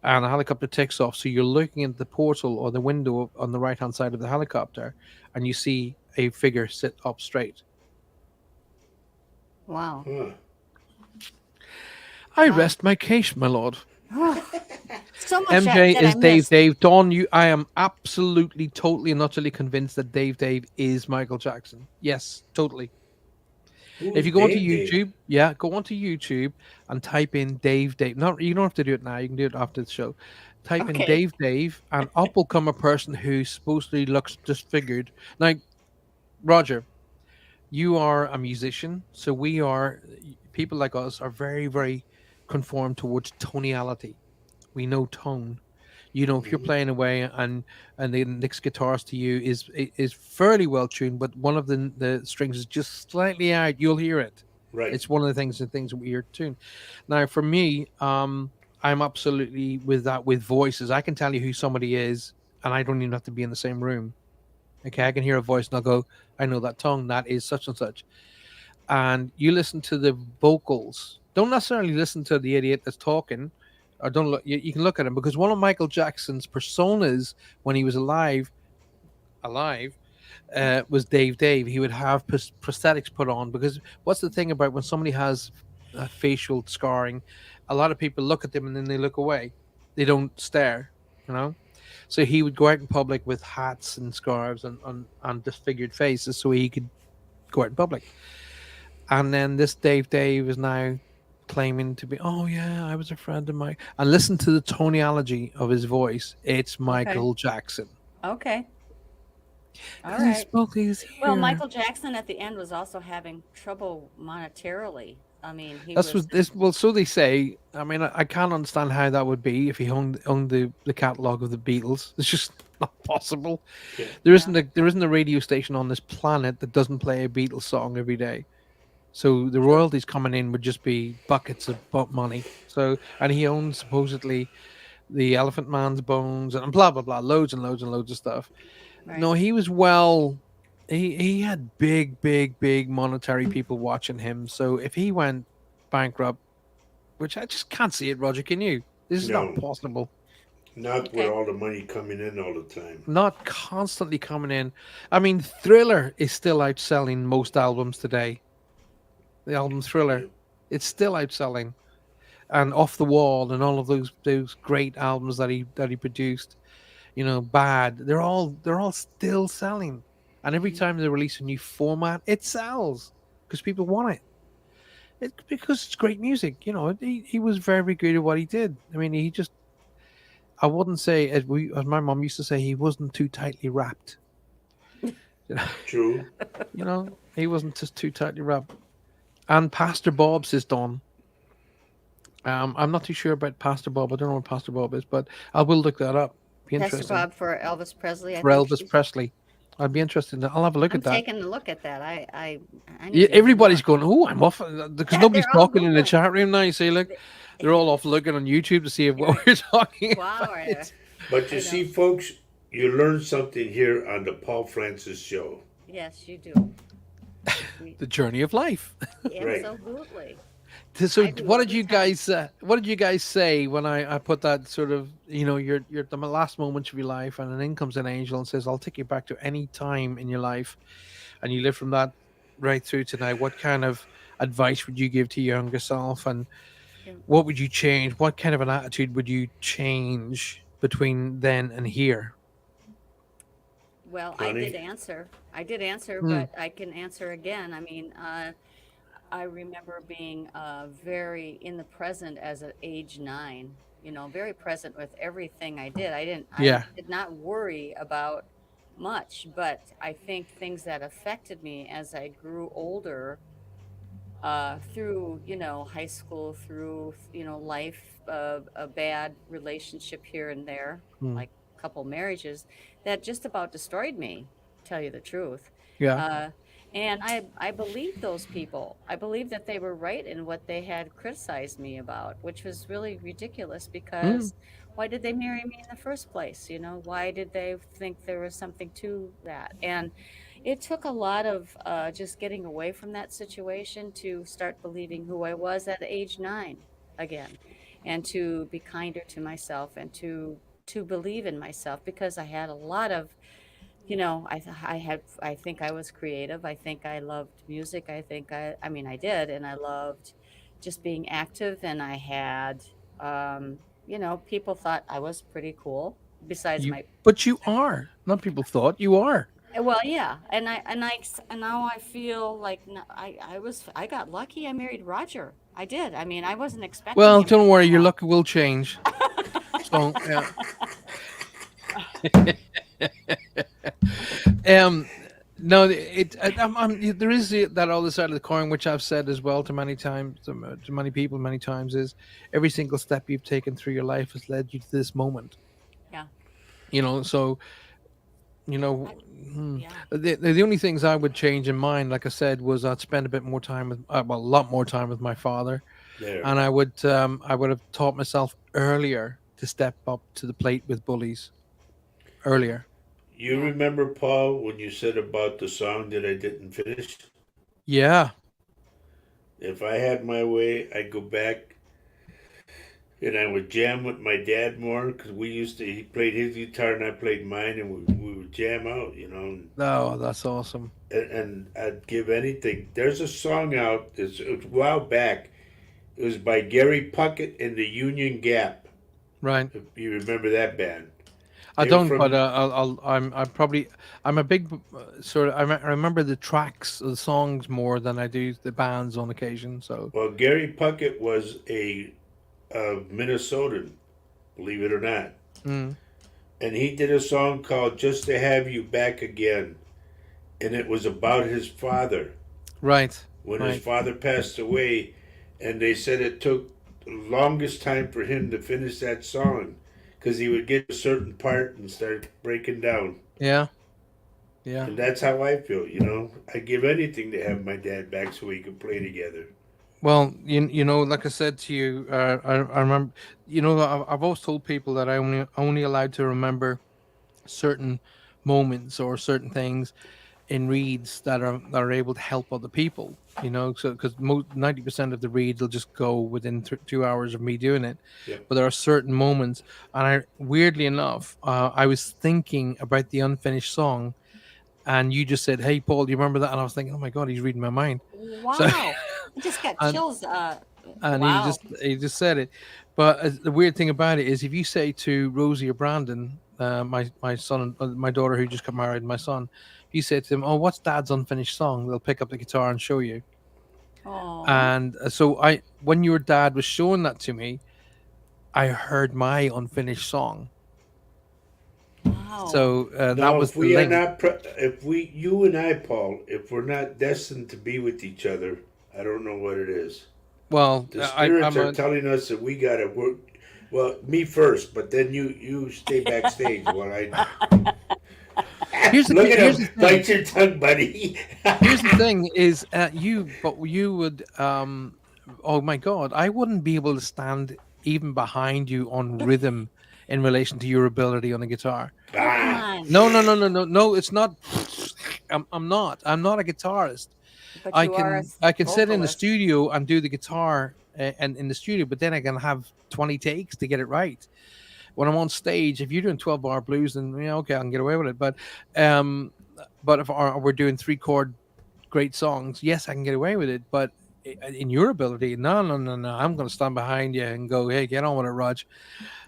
[SPEAKER 1] and the helicopter takes off. So you're looking at the portal or the window on the right hand side of the helicopter, and you see a figure sit up straight.
[SPEAKER 2] Wow.
[SPEAKER 3] Huh.
[SPEAKER 1] I
[SPEAKER 2] Uh,
[SPEAKER 1] rest my case, my lord.
[SPEAKER 2] so much
[SPEAKER 1] MJ
[SPEAKER 2] that I
[SPEAKER 1] is Dave
[SPEAKER 2] missed.
[SPEAKER 1] Dave. Dawn, you I am absolutely, totally and utterly convinced that Dave Dave is Michael Jackson. Yes, totally. If
[SPEAKER 3] Who's
[SPEAKER 1] you go onto
[SPEAKER 3] Dave Dave?
[SPEAKER 1] YouTube, yeah, go onto YouTube and type in Dave Dave. Not you don't have to do it now, you can do it after the show. Type in
[SPEAKER 2] Okay.
[SPEAKER 1] Dave Dave and up will come a person who supposedly looks disfigured. Now, Roger, you are a musician, so we are people like us are very, very conformed towards tonality. We know tone. You know, if you're
[SPEAKER 3] Hmm.
[SPEAKER 1] playing away and the next guitarist to you is fairly well tuned, but one of the strings is just slightly out, you'll hear it.
[SPEAKER 3] Right.
[SPEAKER 1] It's one of the things that we hear tuned. Now, for me, I'm absolutely with that with voices. I can tell you who somebody is, and I don't even have to be in the same room. Okay, I can hear a voice and I'll go, I know that tongue. That is such and such. And you listen to the vocals. Don't necessarily listen to the idiot that's talking, or don't look. You can look at him because one of Michael Jackson's personas when he was alive, was Dave Dave. He would have prosthetics put on because what's the thing about when somebody has facial scarring, a lot of people look at them and then they look away. They don't stare, you know. So he would go out in public with hats and scarves and disfigured faces so he could go out in public. And then this Dave Dave is now claiming to be, oh yeah, I was a friend of mine. And listen to the tonality of his voice. It's
[SPEAKER 2] Okay.
[SPEAKER 1] Michael Jackson.
[SPEAKER 2] Okay. All
[SPEAKER 1] Because he
[SPEAKER 2] right.
[SPEAKER 1] spoke his
[SPEAKER 2] Well,
[SPEAKER 1] here.
[SPEAKER 2] Michael Jackson at the end was also having trouble monetarily. I mean, he
[SPEAKER 1] That's
[SPEAKER 2] was,
[SPEAKER 1] what this. Well, so they say. I mean, I can't understand how that would be if he owned the catalog of the Beatles. It's just not possible.
[SPEAKER 3] Yeah.
[SPEAKER 2] yeah.
[SPEAKER 1] There isn't a radio station on this planet that doesn't play a Beatles song every day. So the
[SPEAKER 3] Sure.
[SPEAKER 1] royalties coming in would just be buckets of money. So and he owns supposedly the Elephant Man's bones and blah blah blah, loads and loads and loads of stuff.
[SPEAKER 2] Right.
[SPEAKER 1] No, he was well. He had big monetary people watching him. So if he went bankrupt, which I just can't see it, Roger, can you? This is not
[SPEAKER 3] No,
[SPEAKER 1] possible.
[SPEAKER 3] not with
[SPEAKER 2] Okay.
[SPEAKER 3] all the money coming in all the time.
[SPEAKER 1] Not constantly coming in. I mean, Thriller is still outselling most albums today. The album
[SPEAKER 3] Yeah.
[SPEAKER 1] Thriller, it's still outselling, and Off the Wall and all of those great albums that he produced. You know, Bad. They're all still selling, and every
[SPEAKER 2] Mhm.
[SPEAKER 1] time they release a new format, it sells because people want it. Because it's great music. You know, he was very good at what he did. I mean, he just I wouldn't say as my mom used to say he wasn't too tightly wrapped. You know,
[SPEAKER 3] True.
[SPEAKER 1] he wasn't just too tightly wrapped. And Pastor Bob says Don. I'm not too sure about Pastor Bob. I don't know what Pastor Bob is, but I will look that up. Be
[SPEAKER 2] Pastor
[SPEAKER 1] interesting.
[SPEAKER 2] Bob for Elvis Presley, I
[SPEAKER 1] For
[SPEAKER 2] think
[SPEAKER 1] Elvis
[SPEAKER 2] she's.
[SPEAKER 1] Presley, I'd be interested. I'll have a look
[SPEAKER 2] I'm
[SPEAKER 1] at that.
[SPEAKER 2] taking a look at that. I need
[SPEAKER 1] Yeah,
[SPEAKER 2] to hear
[SPEAKER 1] everybody's
[SPEAKER 2] more.
[SPEAKER 1] going, oh, I'm off because
[SPEAKER 2] Yeah,
[SPEAKER 1] nobody's
[SPEAKER 2] they're all
[SPEAKER 1] talking in the
[SPEAKER 2] Googling.
[SPEAKER 1] chat room now. You see, look,
[SPEAKER 2] They-
[SPEAKER 1] they're all off looking on YouTube to see if
[SPEAKER 2] You're
[SPEAKER 1] what
[SPEAKER 2] right.
[SPEAKER 1] we're talking
[SPEAKER 2] Wow.
[SPEAKER 1] about.
[SPEAKER 3] But you
[SPEAKER 2] I
[SPEAKER 3] see,
[SPEAKER 2] know.
[SPEAKER 3] folks, you learn something here on the Paul Francis show.
[SPEAKER 2] Yes, you do. We,
[SPEAKER 1] The journey of life.
[SPEAKER 3] Right.
[SPEAKER 2] absolutely.
[SPEAKER 1] So,
[SPEAKER 2] I do every time.
[SPEAKER 1] what did you guys say when I put that sort of you're at the last moments of your life, and an in comes an angel and says, "I'll take you back to any time in your life," and you live from that right through to now. What kind of advice would you give to your younger self, and
[SPEAKER 2] Yeah.
[SPEAKER 1] what would you change? What kind of an attitude would you change between then and here?
[SPEAKER 2] Well, I did
[SPEAKER 3] Connie?
[SPEAKER 2] answer. I did answer,
[SPEAKER 1] Hmm.
[SPEAKER 2] but I can answer again. I mean, I remember being very in the present as at age 9. You know, very present with everything I did. I
[SPEAKER 1] Yeah.
[SPEAKER 2] did not worry about much, but I think things that affected me as I grew older, through high school, through life, a bad relationship here and there,
[SPEAKER 1] Hmm.
[SPEAKER 2] like a couple marriages that just about destroyed me, tell you the truth.
[SPEAKER 1] Yeah.
[SPEAKER 2] uh, and I believed those people. I believed that they were right in what they had criticized me about, which was really ridiculous
[SPEAKER 1] Hmm.
[SPEAKER 2] because why did they marry me in the first place? Why did they think there was something to that? And it took a lot of just getting away from that situation to start believing who I was at age 9 again, and to be kinder to myself and to believe in myself because I had a lot of I think I was creative. I think I loved music. I mean, I did, and I loved just being active. And I had, people thought I was pretty cool. Besides
[SPEAKER 1] You,
[SPEAKER 2] my,
[SPEAKER 1] but you are. Not people thought you are.
[SPEAKER 2] well, yeah, and now I feel like I got lucky. I married Roger. I did. I mean, I wasn't expecting
[SPEAKER 1] Well,
[SPEAKER 2] him to
[SPEAKER 1] don't worry,
[SPEAKER 2] come
[SPEAKER 1] your
[SPEAKER 2] along.
[SPEAKER 1] luck will change. So, yeah. Um, no, there is that other side of the coin, which I've said as well to many times, to many people, many times, is every single step you've taken through your life has led you to this moment.
[SPEAKER 2] Yeah,
[SPEAKER 1] So
[SPEAKER 2] I,
[SPEAKER 1] hmm,
[SPEAKER 2] yeah,
[SPEAKER 1] the only things I would change in mine, like I said, was I'd spend a bit more time with, well, a lot more time with my father,
[SPEAKER 3] There.
[SPEAKER 1] and I would have taught myself earlier to step up to the plate with bullies earlier.
[SPEAKER 3] You
[SPEAKER 2] yeah.
[SPEAKER 3] remember, Paul, when you said about the song that I didn't finish?
[SPEAKER 1] Yeah.
[SPEAKER 3] If I had my way, I'd go back and I would jam with my dad more because he played his guitar and I played mine, and we would jam out,
[SPEAKER 1] Oh, that's awesome.
[SPEAKER 3] and I'd give anything. There's a song out, it's a while back. It was by Gary Puckett and the Union Gap.
[SPEAKER 1] Right.
[SPEAKER 3] If you remember that band,
[SPEAKER 1] I
[SPEAKER 3] they were
[SPEAKER 1] don't, but
[SPEAKER 3] from.
[SPEAKER 1] I'm probably, I'm a big sort of, I remember the tracks, the songs more than I do the bands on occasion. So,
[SPEAKER 3] Well, Gary Puckett was a Minnesotan, believe it or not,
[SPEAKER 1] mm,
[SPEAKER 3] and he did a song called "Just to Have You Back Again," and it was about his father
[SPEAKER 1] right,
[SPEAKER 3] when his
[SPEAKER 1] right,
[SPEAKER 3] father passed away, and they said it took the longest time for him to finish that song because he would get to a certain part and start breaking down.
[SPEAKER 1] yeah, yeah.
[SPEAKER 3] And that's how I feel. I'd give anything to have my dad back so we could play together.
[SPEAKER 1] Well, like I said to you, I remember, I've always told people that I only allowed to remember certain moments or certain things in reads that are able to help other people. So because 90% of the reads will just go within 2 hours of me doing it,
[SPEAKER 3] Yep.
[SPEAKER 1] but there are certain moments, and I weirdly enough, I was thinking about the unfinished song, and you just said, "Hey, Paul, do you remember that?" And I was thinking, "Oh my god, he's reading my mind." So,
[SPEAKER 2] Wow, I just got
[SPEAKER 1] and
[SPEAKER 2] chills.
[SPEAKER 1] and
[SPEAKER 2] Wow.
[SPEAKER 1] he just said it. But the weird thing about it is, if you say to Rosie or Brandon, my son, my daughter who just got married, and my son, if you say to them, "Oh, what's Dad's unfinished song?" They'll pick up the guitar and show you.
[SPEAKER 2] Oh,
[SPEAKER 1] And so when your dad was showing that to me, I heard my unfinished song.
[SPEAKER 2] wow.
[SPEAKER 1] So that
[SPEAKER 3] Now,
[SPEAKER 1] was
[SPEAKER 3] if
[SPEAKER 1] the
[SPEAKER 3] we are
[SPEAKER 1] link.
[SPEAKER 3] not, you and I, Paul, if we're not destined to be with each other, I don't know what it is.
[SPEAKER 1] Well,
[SPEAKER 3] The spirits
[SPEAKER 1] I'm
[SPEAKER 3] are
[SPEAKER 1] a
[SPEAKER 3] telling us that we gotta work. Well, me first, but then you stay backstage while I look at
[SPEAKER 1] here's
[SPEAKER 3] him.
[SPEAKER 1] the thing.
[SPEAKER 3] Bite your tongue, buddy.
[SPEAKER 1] Here's the thing is but you would oh my god, I wouldn't be able to stand even behind you on rhythm in relation to your ability on the guitar.
[SPEAKER 2] Oh, come
[SPEAKER 3] Ah,
[SPEAKER 2] on.
[SPEAKER 1] No, no, no, no, no, no, it's not. I'm not a guitarist.
[SPEAKER 2] But you are a
[SPEAKER 1] I can sit in the
[SPEAKER 2] vocalist.
[SPEAKER 1] studio and do the guitar, and in the studio, but then I can have 20 takes to get it right. When I'm on stage, if you're doing 12-bar blues, then okay, I can get away with it. Um but if we're doing 3 chord great songs, yes, I can get away with it. But in your ability, no, no, no, no. I'm going to stand behind you and go, hey, get on with it, Raj.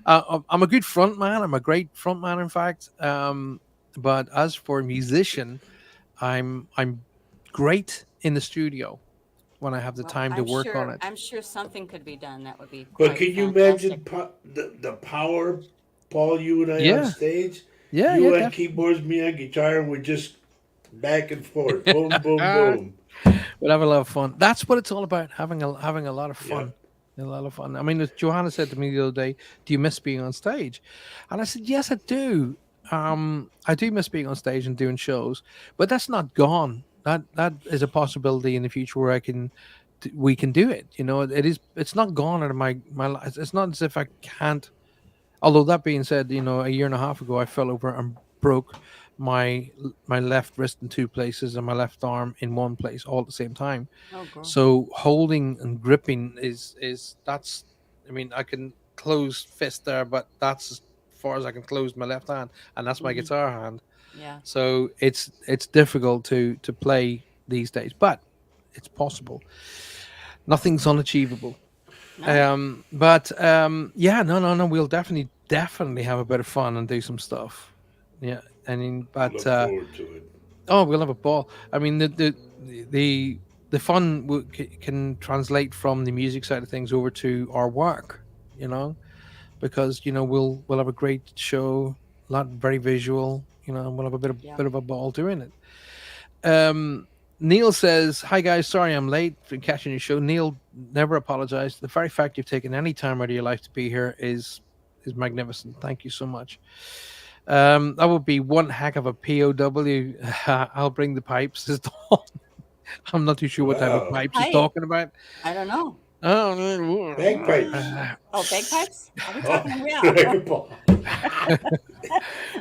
[SPEAKER 1] I'm a good front man. I'm a great front man, in fact. But as for a musician, I'm great in the studio when I have the
[SPEAKER 2] Well,
[SPEAKER 1] time to work on it.
[SPEAKER 2] I'm sure something could be done that would be
[SPEAKER 3] but
[SPEAKER 2] quite
[SPEAKER 3] can you
[SPEAKER 2] fantastic.
[SPEAKER 3] imagine the power, Paul? You and I on
[SPEAKER 1] Yeah,
[SPEAKER 3] stage,
[SPEAKER 1] yeah, yeah,
[SPEAKER 3] you on
[SPEAKER 1] definitely.
[SPEAKER 3] keyboards, me on guitar, and we're just back and forth, boom, boom, boom.
[SPEAKER 1] We'll have a lot of fun. That's what it's all about, having a lot of fun.
[SPEAKER 3] Yep.
[SPEAKER 1] A lot of fun. I mean, as Johanna said to me the other day, "Do you miss being on stage?" And I said, "Yes, I do. I do miss being on stage and doing shows, but that's not gone. That is a possibility in the future where we can do it. It is. It's not gone out of my life. It's not as if I can't. Although that being said, a year and a half ago, I fell over and broke my left wrist in 2 places and my left arm in one place all at the same time.
[SPEAKER 2] Oh, girl.
[SPEAKER 1] So holding and gripping is that's. I mean, I can close fist there, but that's far as I can close my left hand, and that's my
[SPEAKER 2] Hmm.
[SPEAKER 1] guitar hand.
[SPEAKER 2] Yeah.
[SPEAKER 1] So it's difficult to play these days, but it's possible. Nothing's unachievable.
[SPEAKER 2] No.
[SPEAKER 1] But yeah, no, we'll definitely have a bit of fun and do some stuff. Yeah, I mean, but
[SPEAKER 3] Look forward to it.
[SPEAKER 1] oh, we'll have a ball. I mean, the the fun can translate from the music side of things over to our work. You know, because we'll have a great show, a lot very visual. And we'll have a
[SPEAKER 2] Yeah.
[SPEAKER 1] bit of a ball doing it. Um, Neil says, "Hi guys, sorry I'm late for catching your show." Neil, never apologize. The very fact you've taken any time out of your life to be here is magnificent. Thank you so much. That would be one heck of a POW. I'll bring the pipes. Says Dawn. I'm not too sure what type of
[SPEAKER 3] Wow.
[SPEAKER 1] pipes he's
[SPEAKER 2] Pipe.
[SPEAKER 1] talking about.
[SPEAKER 2] I don't know.
[SPEAKER 3] Bagpipes.
[SPEAKER 1] Oh,
[SPEAKER 2] Oh, bagpipes? Are we
[SPEAKER 3] Oh,
[SPEAKER 2] talking? Yeah.
[SPEAKER 3] Grandpa.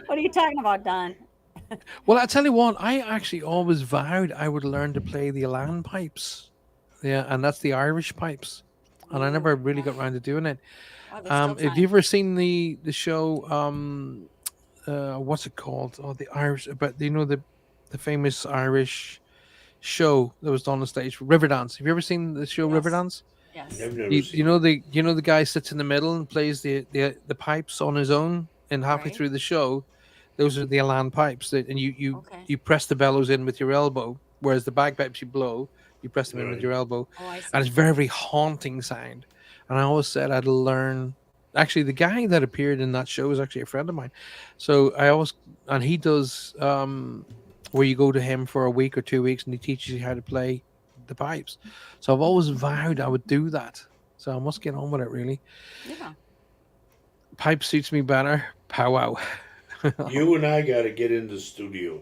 [SPEAKER 2] What are you talking about, Don?
[SPEAKER 1] well, I tell you what, I actually always vowed I would learn to play the Elan pipes. Yeah, and that's the Irish pipes. And I never
[SPEAKER 2] Ooh,
[SPEAKER 1] really
[SPEAKER 2] yeah.
[SPEAKER 1] got around to doing it.
[SPEAKER 2] Oh, there's still
[SPEAKER 1] Have you
[SPEAKER 2] time.
[SPEAKER 1] ever seen the show? What's it called? Oh, the Irish. But the famous Irish show that was done on stage, Riverdance. Have you ever seen the show
[SPEAKER 2] Yes.
[SPEAKER 1] Riverdance?
[SPEAKER 2] Yes.
[SPEAKER 3] I've never seen it.
[SPEAKER 1] The guy sits in the middle and plays the pipes on his own, and halfway
[SPEAKER 2] Right.
[SPEAKER 1] through the show, those are the Elan pipes that, and
[SPEAKER 2] Okay.
[SPEAKER 1] you press the bellows in with your elbow, whereas the bagpipes you blow, you press them in with
[SPEAKER 3] Right.
[SPEAKER 1] your elbow,
[SPEAKER 2] Oh, I
[SPEAKER 1] and
[SPEAKER 2] see.
[SPEAKER 1] it's very very haunting sound. And I always said I'd learn. Actually, the guy that appeared in that show is actually a friend of mine, so I always and he does where you go to him for a week or 2 weeks and he teaches you how to play the pipes. So I've always vowed I would do that. So I must get on with it. Really,
[SPEAKER 2] Yeah.
[SPEAKER 1] pipe suits me better. Powwow.
[SPEAKER 3] You and I got to get in the studio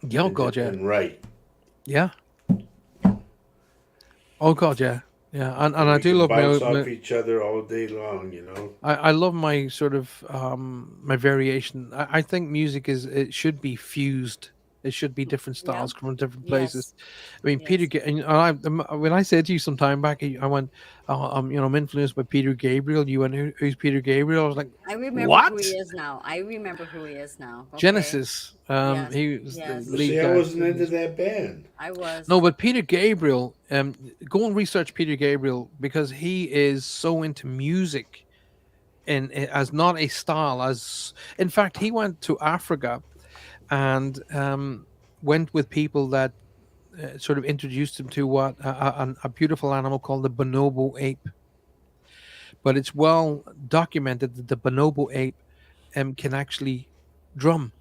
[SPEAKER 1] Yeah, oh god, yeah,
[SPEAKER 3] and write,
[SPEAKER 1] yeah. Oh god, yeah, yeah. And
[SPEAKER 3] and
[SPEAKER 1] I
[SPEAKER 3] we
[SPEAKER 1] do
[SPEAKER 3] can
[SPEAKER 1] love
[SPEAKER 3] bounce off each other all day long.
[SPEAKER 1] I love my sort of my variation. I think music it should be fused. It should be different
[SPEAKER 2] Yeah.
[SPEAKER 1] styles from different places.
[SPEAKER 2] Yes.
[SPEAKER 1] I mean, Peter.
[SPEAKER 2] Yes.
[SPEAKER 1] And when I said to you some time back, I went, I'm influenced by Peter Gabriel. You went, who's Peter Gabriel? I was like,
[SPEAKER 2] I remember who he
[SPEAKER 1] what?
[SPEAKER 2] is now. I remember who he is now. Okay.
[SPEAKER 1] Genesis.
[SPEAKER 2] Yes.
[SPEAKER 1] He was the
[SPEAKER 2] Yes.
[SPEAKER 3] But see,
[SPEAKER 1] lead
[SPEAKER 3] I
[SPEAKER 1] guy.
[SPEAKER 3] wasn't into that band.
[SPEAKER 2] I
[SPEAKER 1] No,
[SPEAKER 2] was.
[SPEAKER 1] but Peter Gabriel. Go and research Peter Gabriel because he is so into music and as not a style. As in fact, he went to Africa and went with people that sort of introduced him to what a beautiful animal called the bonobo ape. But it's well documented that the bonobo ape can actually drum.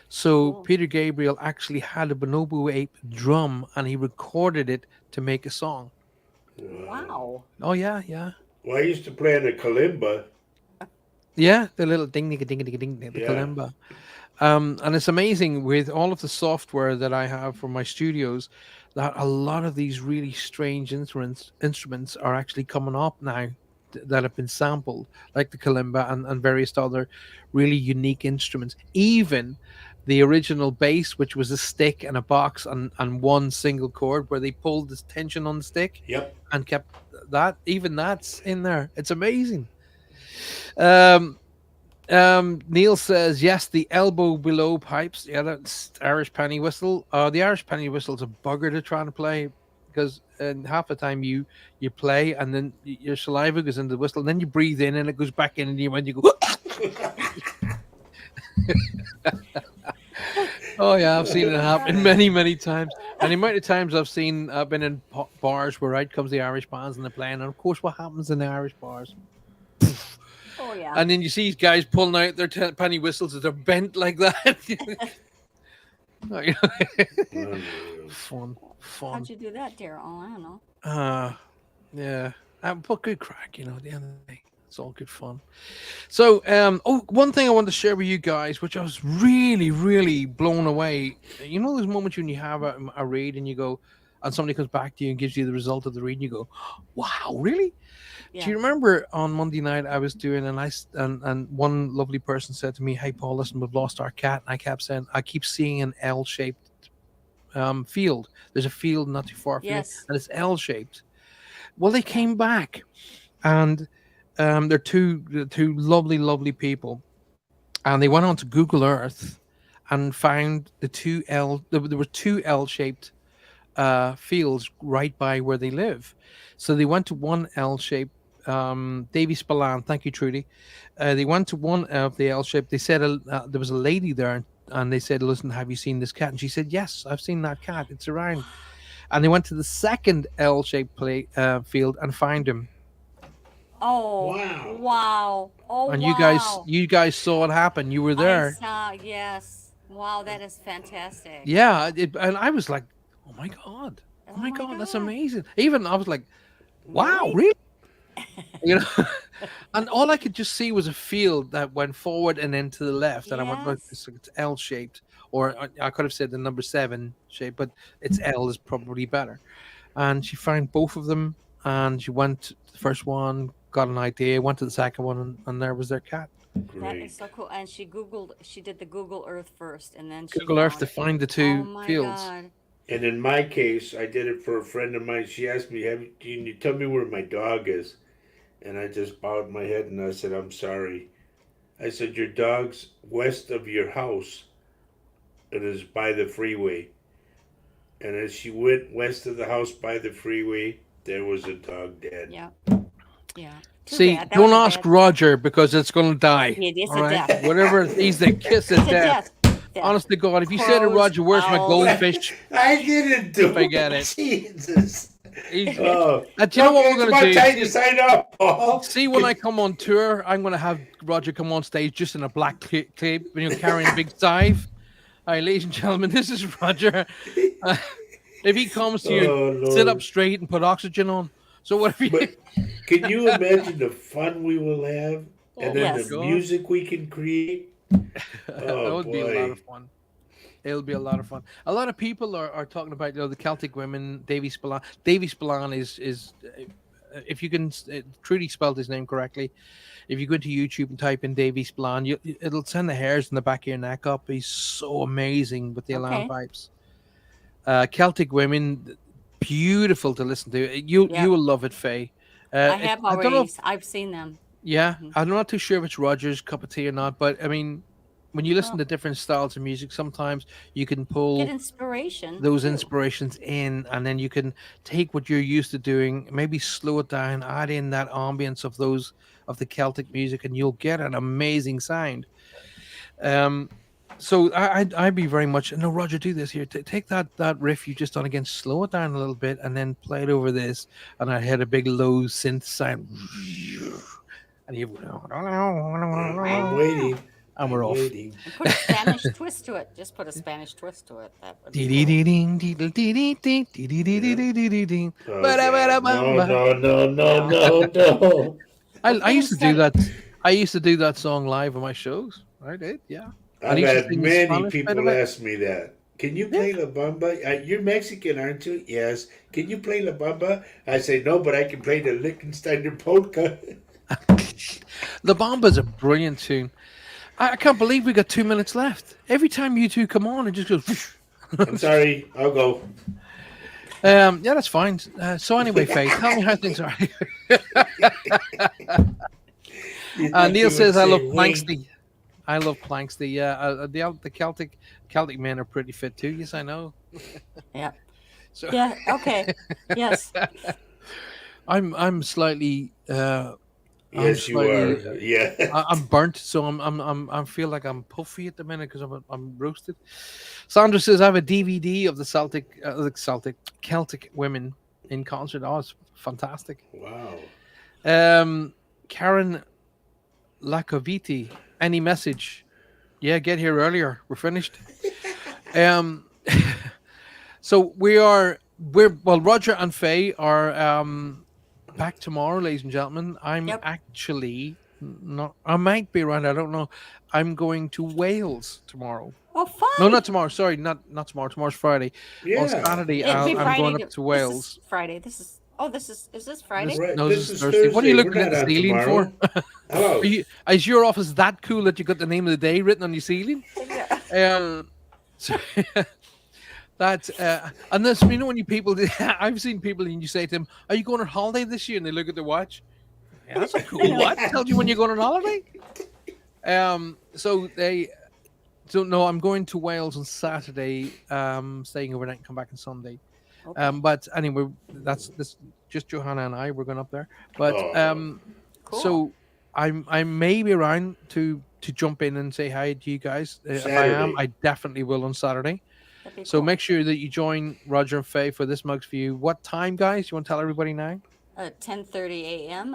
[SPEAKER 1] So
[SPEAKER 2] Oh,
[SPEAKER 1] Peter Gabriel actually had a bonobo ape drum, and he recorded it to make a song.
[SPEAKER 3] Wow.
[SPEAKER 2] wow.
[SPEAKER 1] Oh yeah, yeah,
[SPEAKER 3] Well, I used to play on the kalimba.
[SPEAKER 1] yeah. The little ding ding ding ding ding, the
[SPEAKER 3] Yeah.
[SPEAKER 1] kalimba. And it's amazing with all of the software that I have for my studios that a lot of these really strange instruments are actually coming up now that have been sampled, like the kalimba and various other really unique instruments. Even the original bass, which was a stick and a box and one single chord, where they pulled this tension on the stick
[SPEAKER 3] Yep.
[SPEAKER 1] and kept that, even that's in there. It's amazing. Um, Neil says yes, the elbow below pipes. Yeah, that's Irish penny whistle. The Irish penny whistle's a bugger to try and play because half the time you play and then your saliva goes into the whistle, and then you breathe in and it goes back in, and you go. Oh yeah, I've seen it happen many times. And the amount of times I've been in bars where out comes the Irish bands and they're playing, and of course, what happens in the Irish bars?
[SPEAKER 2] Oh, yeah.
[SPEAKER 1] And then you see guys pulling out their penny whistles that are bent like that.
[SPEAKER 3] Unreal.
[SPEAKER 1] Fun,
[SPEAKER 2] How'd
[SPEAKER 1] fun.
[SPEAKER 2] you do that, Daryl? Oh, I don't know.
[SPEAKER 1] Yeah. But good crack, at the end of the day. It's all good fun. So, one thing I wanted to share with you guys, which I was really, really blown away. You know, those moments when you have a read and you go, and somebody comes back to you and gives you the result of the read, and you go, wow, really? Do
[SPEAKER 2] Yeah.
[SPEAKER 1] you remember on Monday night I was doing, and one lovely person said to me, "Hey Paul, listen, we've lost our cat." And I kept saying, I keep seeing an L-shaped field. There's a field not too far from me,
[SPEAKER 2] Yes.
[SPEAKER 1] and it's L-shaped. Well, they
[SPEAKER 2] Yeah.
[SPEAKER 1] came back, and they're two lovely, lovely people, and they went on to Google Earth and found the two L. There were two L-shaped fields right by where they live. So they went to one L shape. Davy Spillane, thank you, Trudy. They went to one of the L shape. They said there was a lady there, and they said, "Listen, have you seen this cat?" And she said, "Yes, I've seen that cat. It's around." And they went to the second L shaped field and found him.
[SPEAKER 2] Oh,
[SPEAKER 3] Wow.
[SPEAKER 2] wow. Oh,
[SPEAKER 1] And you guys,
[SPEAKER 2] wow.
[SPEAKER 1] you guys saw it happen. You were
[SPEAKER 2] I
[SPEAKER 1] there.
[SPEAKER 2] saw, yes. Wow, that is fantastic.
[SPEAKER 1] Yeah, and I was like, "Oh my god, oh
[SPEAKER 2] Oh
[SPEAKER 1] my
[SPEAKER 2] my
[SPEAKER 1] god, that's
[SPEAKER 2] God.
[SPEAKER 1] amazing." Even I was like, "Wow,
[SPEAKER 3] Really?
[SPEAKER 1] really?" You know, and all I could just see was a field that went forward and then to the left, and I went, "Look,
[SPEAKER 2] Yes.
[SPEAKER 1] it's L shaped," or I could have said the number seven shape, but it's L is probably better. And she found both of them, and she went to the first one, got an idea, went to the second one, and there was their cat.
[SPEAKER 2] That is
[SPEAKER 3] Great.
[SPEAKER 2] so cool. And she did the Google Earth first, and then she
[SPEAKER 1] Google Earth
[SPEAKER 2] found
[SPEAKER 1] to
[SPEAKER 2] it.
[SPEAKER 1] find the
[SPEAKER 2] Oh
[SPEAKER 1] two
[SPEAKER 2] my
[SPEAKER 1] fields.
[SPEAKER 2] God.
[SPEAKER 3] And in my case, I did it for a friend of mine. She asked me, "Can you tell me where my dog is?" And I just bowed my head and I said, "I'm sorry." I said, "Your dog's west of your house. It is by the freeway." And as she went west of the house by the freeway, there was a dog dead.
[SPEAKER 2] Yeah. Yeah. Too
[SPEAKER 1] See,
[SPEAKER 2] bad. That
[SPEAKER 1] don't
[SPEAKER 2] was a
[SPEAKER 1] ask
[SPEAKER 2] bad.
[SPEAKER 1] Roger because it's going to die.
[SPEAKER 2] It is
[SPEAKER 1] All
[SPEAKER 2] a
[SPEAKER 1] right,
[SPEAKER 2] death.
[SPEAKER 1] whatever he's the kiss of
[SPEAKER 2] It's a
[SPEAKER 1] death.
[SPEAKER 2] death. Death.
[SPEAKER 1] Honest to God, if you say to
[SPEAKER 2] Crows,
[SPEAKER 1] Roger, "Where's my
[SPEAKER 2] owls.
[SPEAKER 1] goldfish?"
[SPEAKER 3] I didn't do
[SPEAKER 1] Forget
[SPEAKER 3] it.
[SPEAKER 1] it.
[SPEAKER 3] Jesus.
[SPEAKER 1] He's.
[SPEAKER 3] Oh,
[SPEAKER 1] Do you know what
[SPEAKER 3] okay,
[SPEAKER 1] we're
[SPEAKER 3] it's
[SPEAKER 1] going to
[SPEAKER 3] about
[SPEAKER 1] do?
[SPEAKER 3] time to sign up, Paul.
[SPEAKER 1] See, when I come on tour, I'm going to have Roger come on stage just in a black cape, carrying a big scythe. Hi, ladies and gentlemen, this is Roger. Uh, if he comes to you,
[SPEAKER 3] Oh,
[SPEAKER 1] sit up
[SPEAKER 3] Lord.
[SPEAKER 1] straight and put oxygen on. So whatever you.
[SPEAKER 3] But can you imagine the fun we will have and
[SPEAKER 1] Oh
[SPEAKER 3] then
[SPEAKER 1] my
[SPEAKER 3] the
[SPEAKER 2] Yes.
[SPEAKER 1] God.
[SPEAKER 3] music we can create?
[SPEAKER 1] That
[SPEAKER 3] Oh,
[SPEAKER 1] would be a lot of
[SPEAKER 3] boy.
[SPEAKER 1] fun. It'll be a lot of fun. A lot of people are talking about the Celtic women. Davy Spillane. Davy Spillane is if you can truly spell his name correctly. If you go into YouTube and type in Davy Spillane, it'll send the hairs in the back of your neck up. He's so amazing with the alarm
[SPEAKER 2] Okay.
[SPEAKER 1] pipes. Celtic women, beautiful to listen to. You
[SPEAKER 2] Yep.
[SPEAKER 1] will love it, Faye.
[SPEAKER 2] I have
[SPEAKER 1] I don't know.
[SPEAKER 2] already. I've seen them.
[SPEAKER 1] Yeah,
[SPEAKER 2] Hmm.
[SPEAKER 1] I'm not too sure if it's Roger's cup of tea or not, but I mean, when you listen
[SPEAKER 2] Well,
[SPEAKER 1] to different styles of music, sometimes you can
[SPEAKER 2] get
[SPEAKER 1] pull
[SPEAKER 2] inspiration
[SPEAKER 1] those
[SPEAKER 2] too.
[SPEAKER 1] inspirations in, and then you can take what you're used to doing, maybe slow it down, add in that ambience of the Celtic music, and you'll get an amazing sound. Um, so I'd be very much no Roger. Do this here. Take that riff you just done again, slow it down a little bit, and then play it over this, and I had a big low synth sound, and you
[SPEAKER 3] I'm
[SPEAKER 2] Wow.
[SPEAKER 3] waiting.
[SPEAKER 1] and we're
[SPEAKER 3] I'm
[SPEAKER 1] off.
[SPEAKER 3] waiting.
[SPEAKER 2] And put a Spanish twist to it. Just put a Spanish twist to it. That would be cool.
[SPEAKER 3] Yeah. Oh, God. No,
[SPEAKER 1] Ba-da-ba-da-bum-ba.
[SPEAKER 3] no, no, no,
[SPEAKER 2] No.
[SPEAKER 3] no, no.
[SPEAKER 2] Well,
[SPEAKER 1] I
[SPEAKER 2] get him
[SPEAKER 1] used to do
[SPEAKER 2] started.
[SPEAKER 1] that. I used to do that song live on my shows. I did, yeah. And I
[SPEAKER 3] I've
[SPEAKER 1] used to
[SPEAKER 3] had
[SPEAKER 1] sing the
[SPEAKER 3] many
[SPEAKER 1] Spanish bit of
[SPEAKER 3] people
[SPEAKER 1] it.
[SPEAKER 3] ask me that. Can you
[SPEAKER 1] Yeah.
[SPEAKER 3] play La Bamba? You're Mexican, aren't you? Yes. Can you play La Bamba? I say, no, but I can play the Liechtensteiner polka.
[SPEAKER 1] The Bomba's a brilliant tune. I can't believe we got 2 minutes left. Every time you two come on, it just goes. Whoosh.
[SPEAKER 3] I'm sorry. I'll go.
[SPEAKER 1] Yeah, that's fine. So anyway, Faye, tell me how things are.
[SPEAKER 3] You thought
[SPEAKER 1] Neil
[SPEAKER 3] you would
[SPEAKER 1] says I love
[SPEAKER 3] say wink.
[SPEAKER 1] Planksty. I love Planksty. Yeah, the Celtic men are pretty fit too. Yes, I know.
[SPEAKER 2] Yeah.
[SPEAKER 1] So
[SPEAKER 2] Yeah. Okay. Yes.
[SPEAKER 1] I'm slightly I'm
[SPEAKER 3] Yes, you
[SPEAKER 1] slightly
[SPEAKER 3] are. Yeah.
[SPEAKER 1] I'm burnt, so I feel like I'm puffy at the minute because I'm roasted. Sandra says I have a DVD of the Celtic women in concert. Oh, it's fantastic.
[SPEAKER 3] Wow.
[SPEAKER 1] Karen Lacoviti, any message? Yeah, get here earlier. We're finished. Um, so we're well. Roger and Faye are back tomorrow, ladies and gentlemen. I'm
[SPEAKER 2] Yep.
[SPEAKER 1] actually not. I might be around. I don't know. I'm going to Wales tomorrow.
[SPEAKER 2] Oh,
[SPEAKER 1] No,
[SPEAKER 2] fun.
[SPEAKER 1] not tomorrow. Sorry, not tomorrow. Tomorrow's Friday. On
[SPEAKER 3] Yeah.
[SPEAKER 1] Saturday,
[SPEAKER 2] It'd be
[SPEAKER 1] I'm
[SPEAKER 2] Friday.
[SPEAKER 1] going up to
[SPEAKER 2] This is
[SPEAKER 1] Wales.
[SPEAKER 2] Friday. This is. Oh, this is this
[SPEAKER 1] This
[SPEAKER 2] Friday?
[SPEAKER 3] Right.
[SPEAKER 1] no, this
[SPEAKER 3] This
[SPEAKER 1] is
[SPEAKER 3] is
[SPEAKER 1] Thursday. What are you
[SPEAKER 3] Thursday. We're
[SPEAKER 1] looking at
[SPEAKER 3] not
[SPEAKER 1] the
[SPEAKER 3] on
[SPEAKER 1] ceiling for?
[SPEAKER 3] tomorrow. Hello.
[SPEAKER 1] Is your office that cool that you got the name of the day written on your ceiling?
[SPEAKER 2] Yeah.
[SPEAKER 1] So that's and this when you people I've seen people and you say to them, "Are you going on holiday this year?" And they look at the watch. Yeah, that's a cool. What tells you when you're going on holiday? So they don't know. I'm going to Wales on Saturday. Staying overnight and come back on Sunday.
[SPEAKER 2] Okay,
[SPEAKER 1] But anyway, that's this. Just Johanna and I. We're going up there. But
[SPEAKER 3] Oh,
[SPEAKER 2] cool.
[SPEAKER 1] so I may be around to jump in and say hi to you guys. If I am,
[SPEAKER 3] Saturday.
[SPEAKER 1] I definitely will on Saturday.
[SPEAKER 2] That'd be
[SPEAKER 1] So
[SPEAKER 2] cool.
[SPEAKER 1] make sure that you join Roger and Faye for this Mugs for You. What time, guys? You want to tell everybody now?
[SPEAKER 2] 10:30 a.m.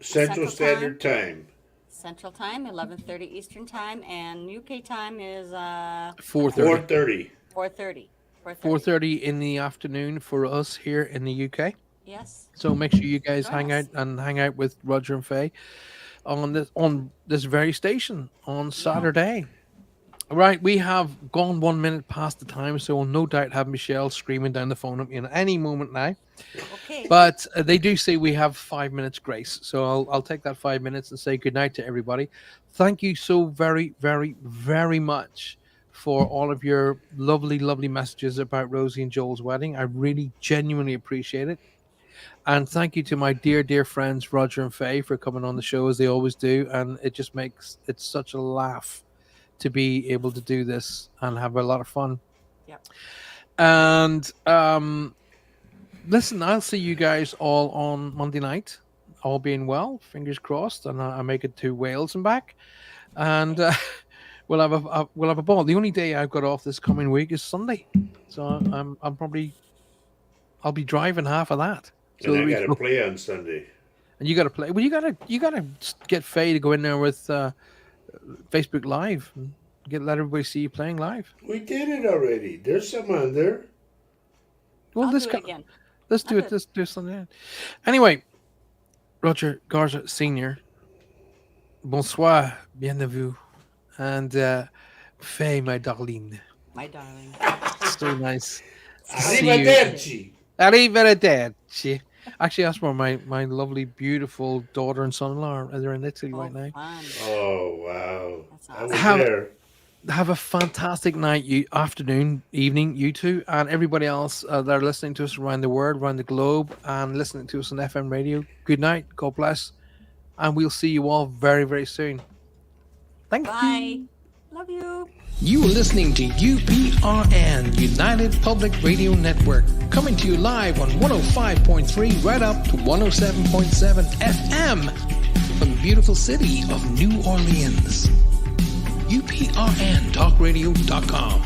[SPEAKER 3] Central
[SPEAKER 2] Central Time.
[SPEAKER 3] Standard Time.
[SPEAKER 2] Central Time, 11:30 Eastern Time, and UK time is
[SPEAKER 1] 4:30.
[SPEAKER 3] 4:30.
[SPEAKER 2] 4:30. 4:30.
[SPEAKER 1] 4:30 in the afternoon for us here in the UK.
[SPEAKER 2] Yes.
[SPEAKER 1] So make sure you guys
[SPEAKER 2] Join us.
[SPEAKER 1] hang out with Roger and Faye on this very station on Saturday. Right, we have gone 1 minute past the time, so we'll no doubt have Michelle screaming down the phone at me in any moment now.
[SPEAKER 2] Okay.
[SPEAKER 1] But they do say we have 5 minutes grace, so I'll take that 5 minutes and say good night to everybody. Thank you so very, very, very much for all of your lovely, lovely messages about Rosie and Joel's wedding. I really genuinely appreciate it. And thank you to my dear, dear friends Roger and Faye for coming on the show as they always do. And it just makes it such a laugh to be able to do this and have a lot of fun.
[SPEAKER 2] Yep.
[SPEAKER 1] And listen, I'll see you guys all on Monday night, all being well, fingers crossed, and I make it to Wales and back, and we'll have a ball. The only day I've got off this coming week is Sunday, so I'll be driving half of that. So
[SPEAKER 3] And I got to play on Sunday.
[SPEAKER 1] and you got to play. Well, you gotta get Faye to go in there with Facebook Live and let everybody see you playing live.
[SPEAKER 3] We did it already. There's some on there.
[SPEAKER 1] Well,
[SPEAKER 2] I'll
[SPEAKER 1] this
[SPEAKER 2] do it again.
[SPEAKER 1] let's do
[SPEAKER 2] I'll
[SPEAKER 1] it.
[SPEAKER 2] do it.
[SPEAKER 1] Let's do something. Anyway, Roger Garza Senior. Bonsoir, bienvenue, and Faye, my darling.
[SPEAKER 2] My darling.
[SPEAKER 1] So nice. See you.
[SPEAKER 3] Arrivederci.
[SPEAKER 1] Arrivederci. Actually, that's where my lovely, beautiful daughter and son-in-law are. They're in Italy right now.
[SPEAKER 2] Fun.
[SPEAKER 3] Oh, wow.
[SPEAKER 2] That's
[SPEAKER 3] I was
[SPEAKER 1] Have-
[SPEAKER 3] there.
[SPEAKER 1] Have a fantastic night, afternoon, evening, you two, and everybody else that are listening to us around the world, around the globe, and listening to us on FM radio. Good night. God bless. And we'll see you all very, very soon. Thank you.
[SPEAKER 2] Bye. Love you.
[SPEAKER 1] You are listening to UPRN, United Public Radio Network, coming to you live on 105.3 right up to 107.7 FM from the beautiful city of New Orleans. UPRNtalkradio.com.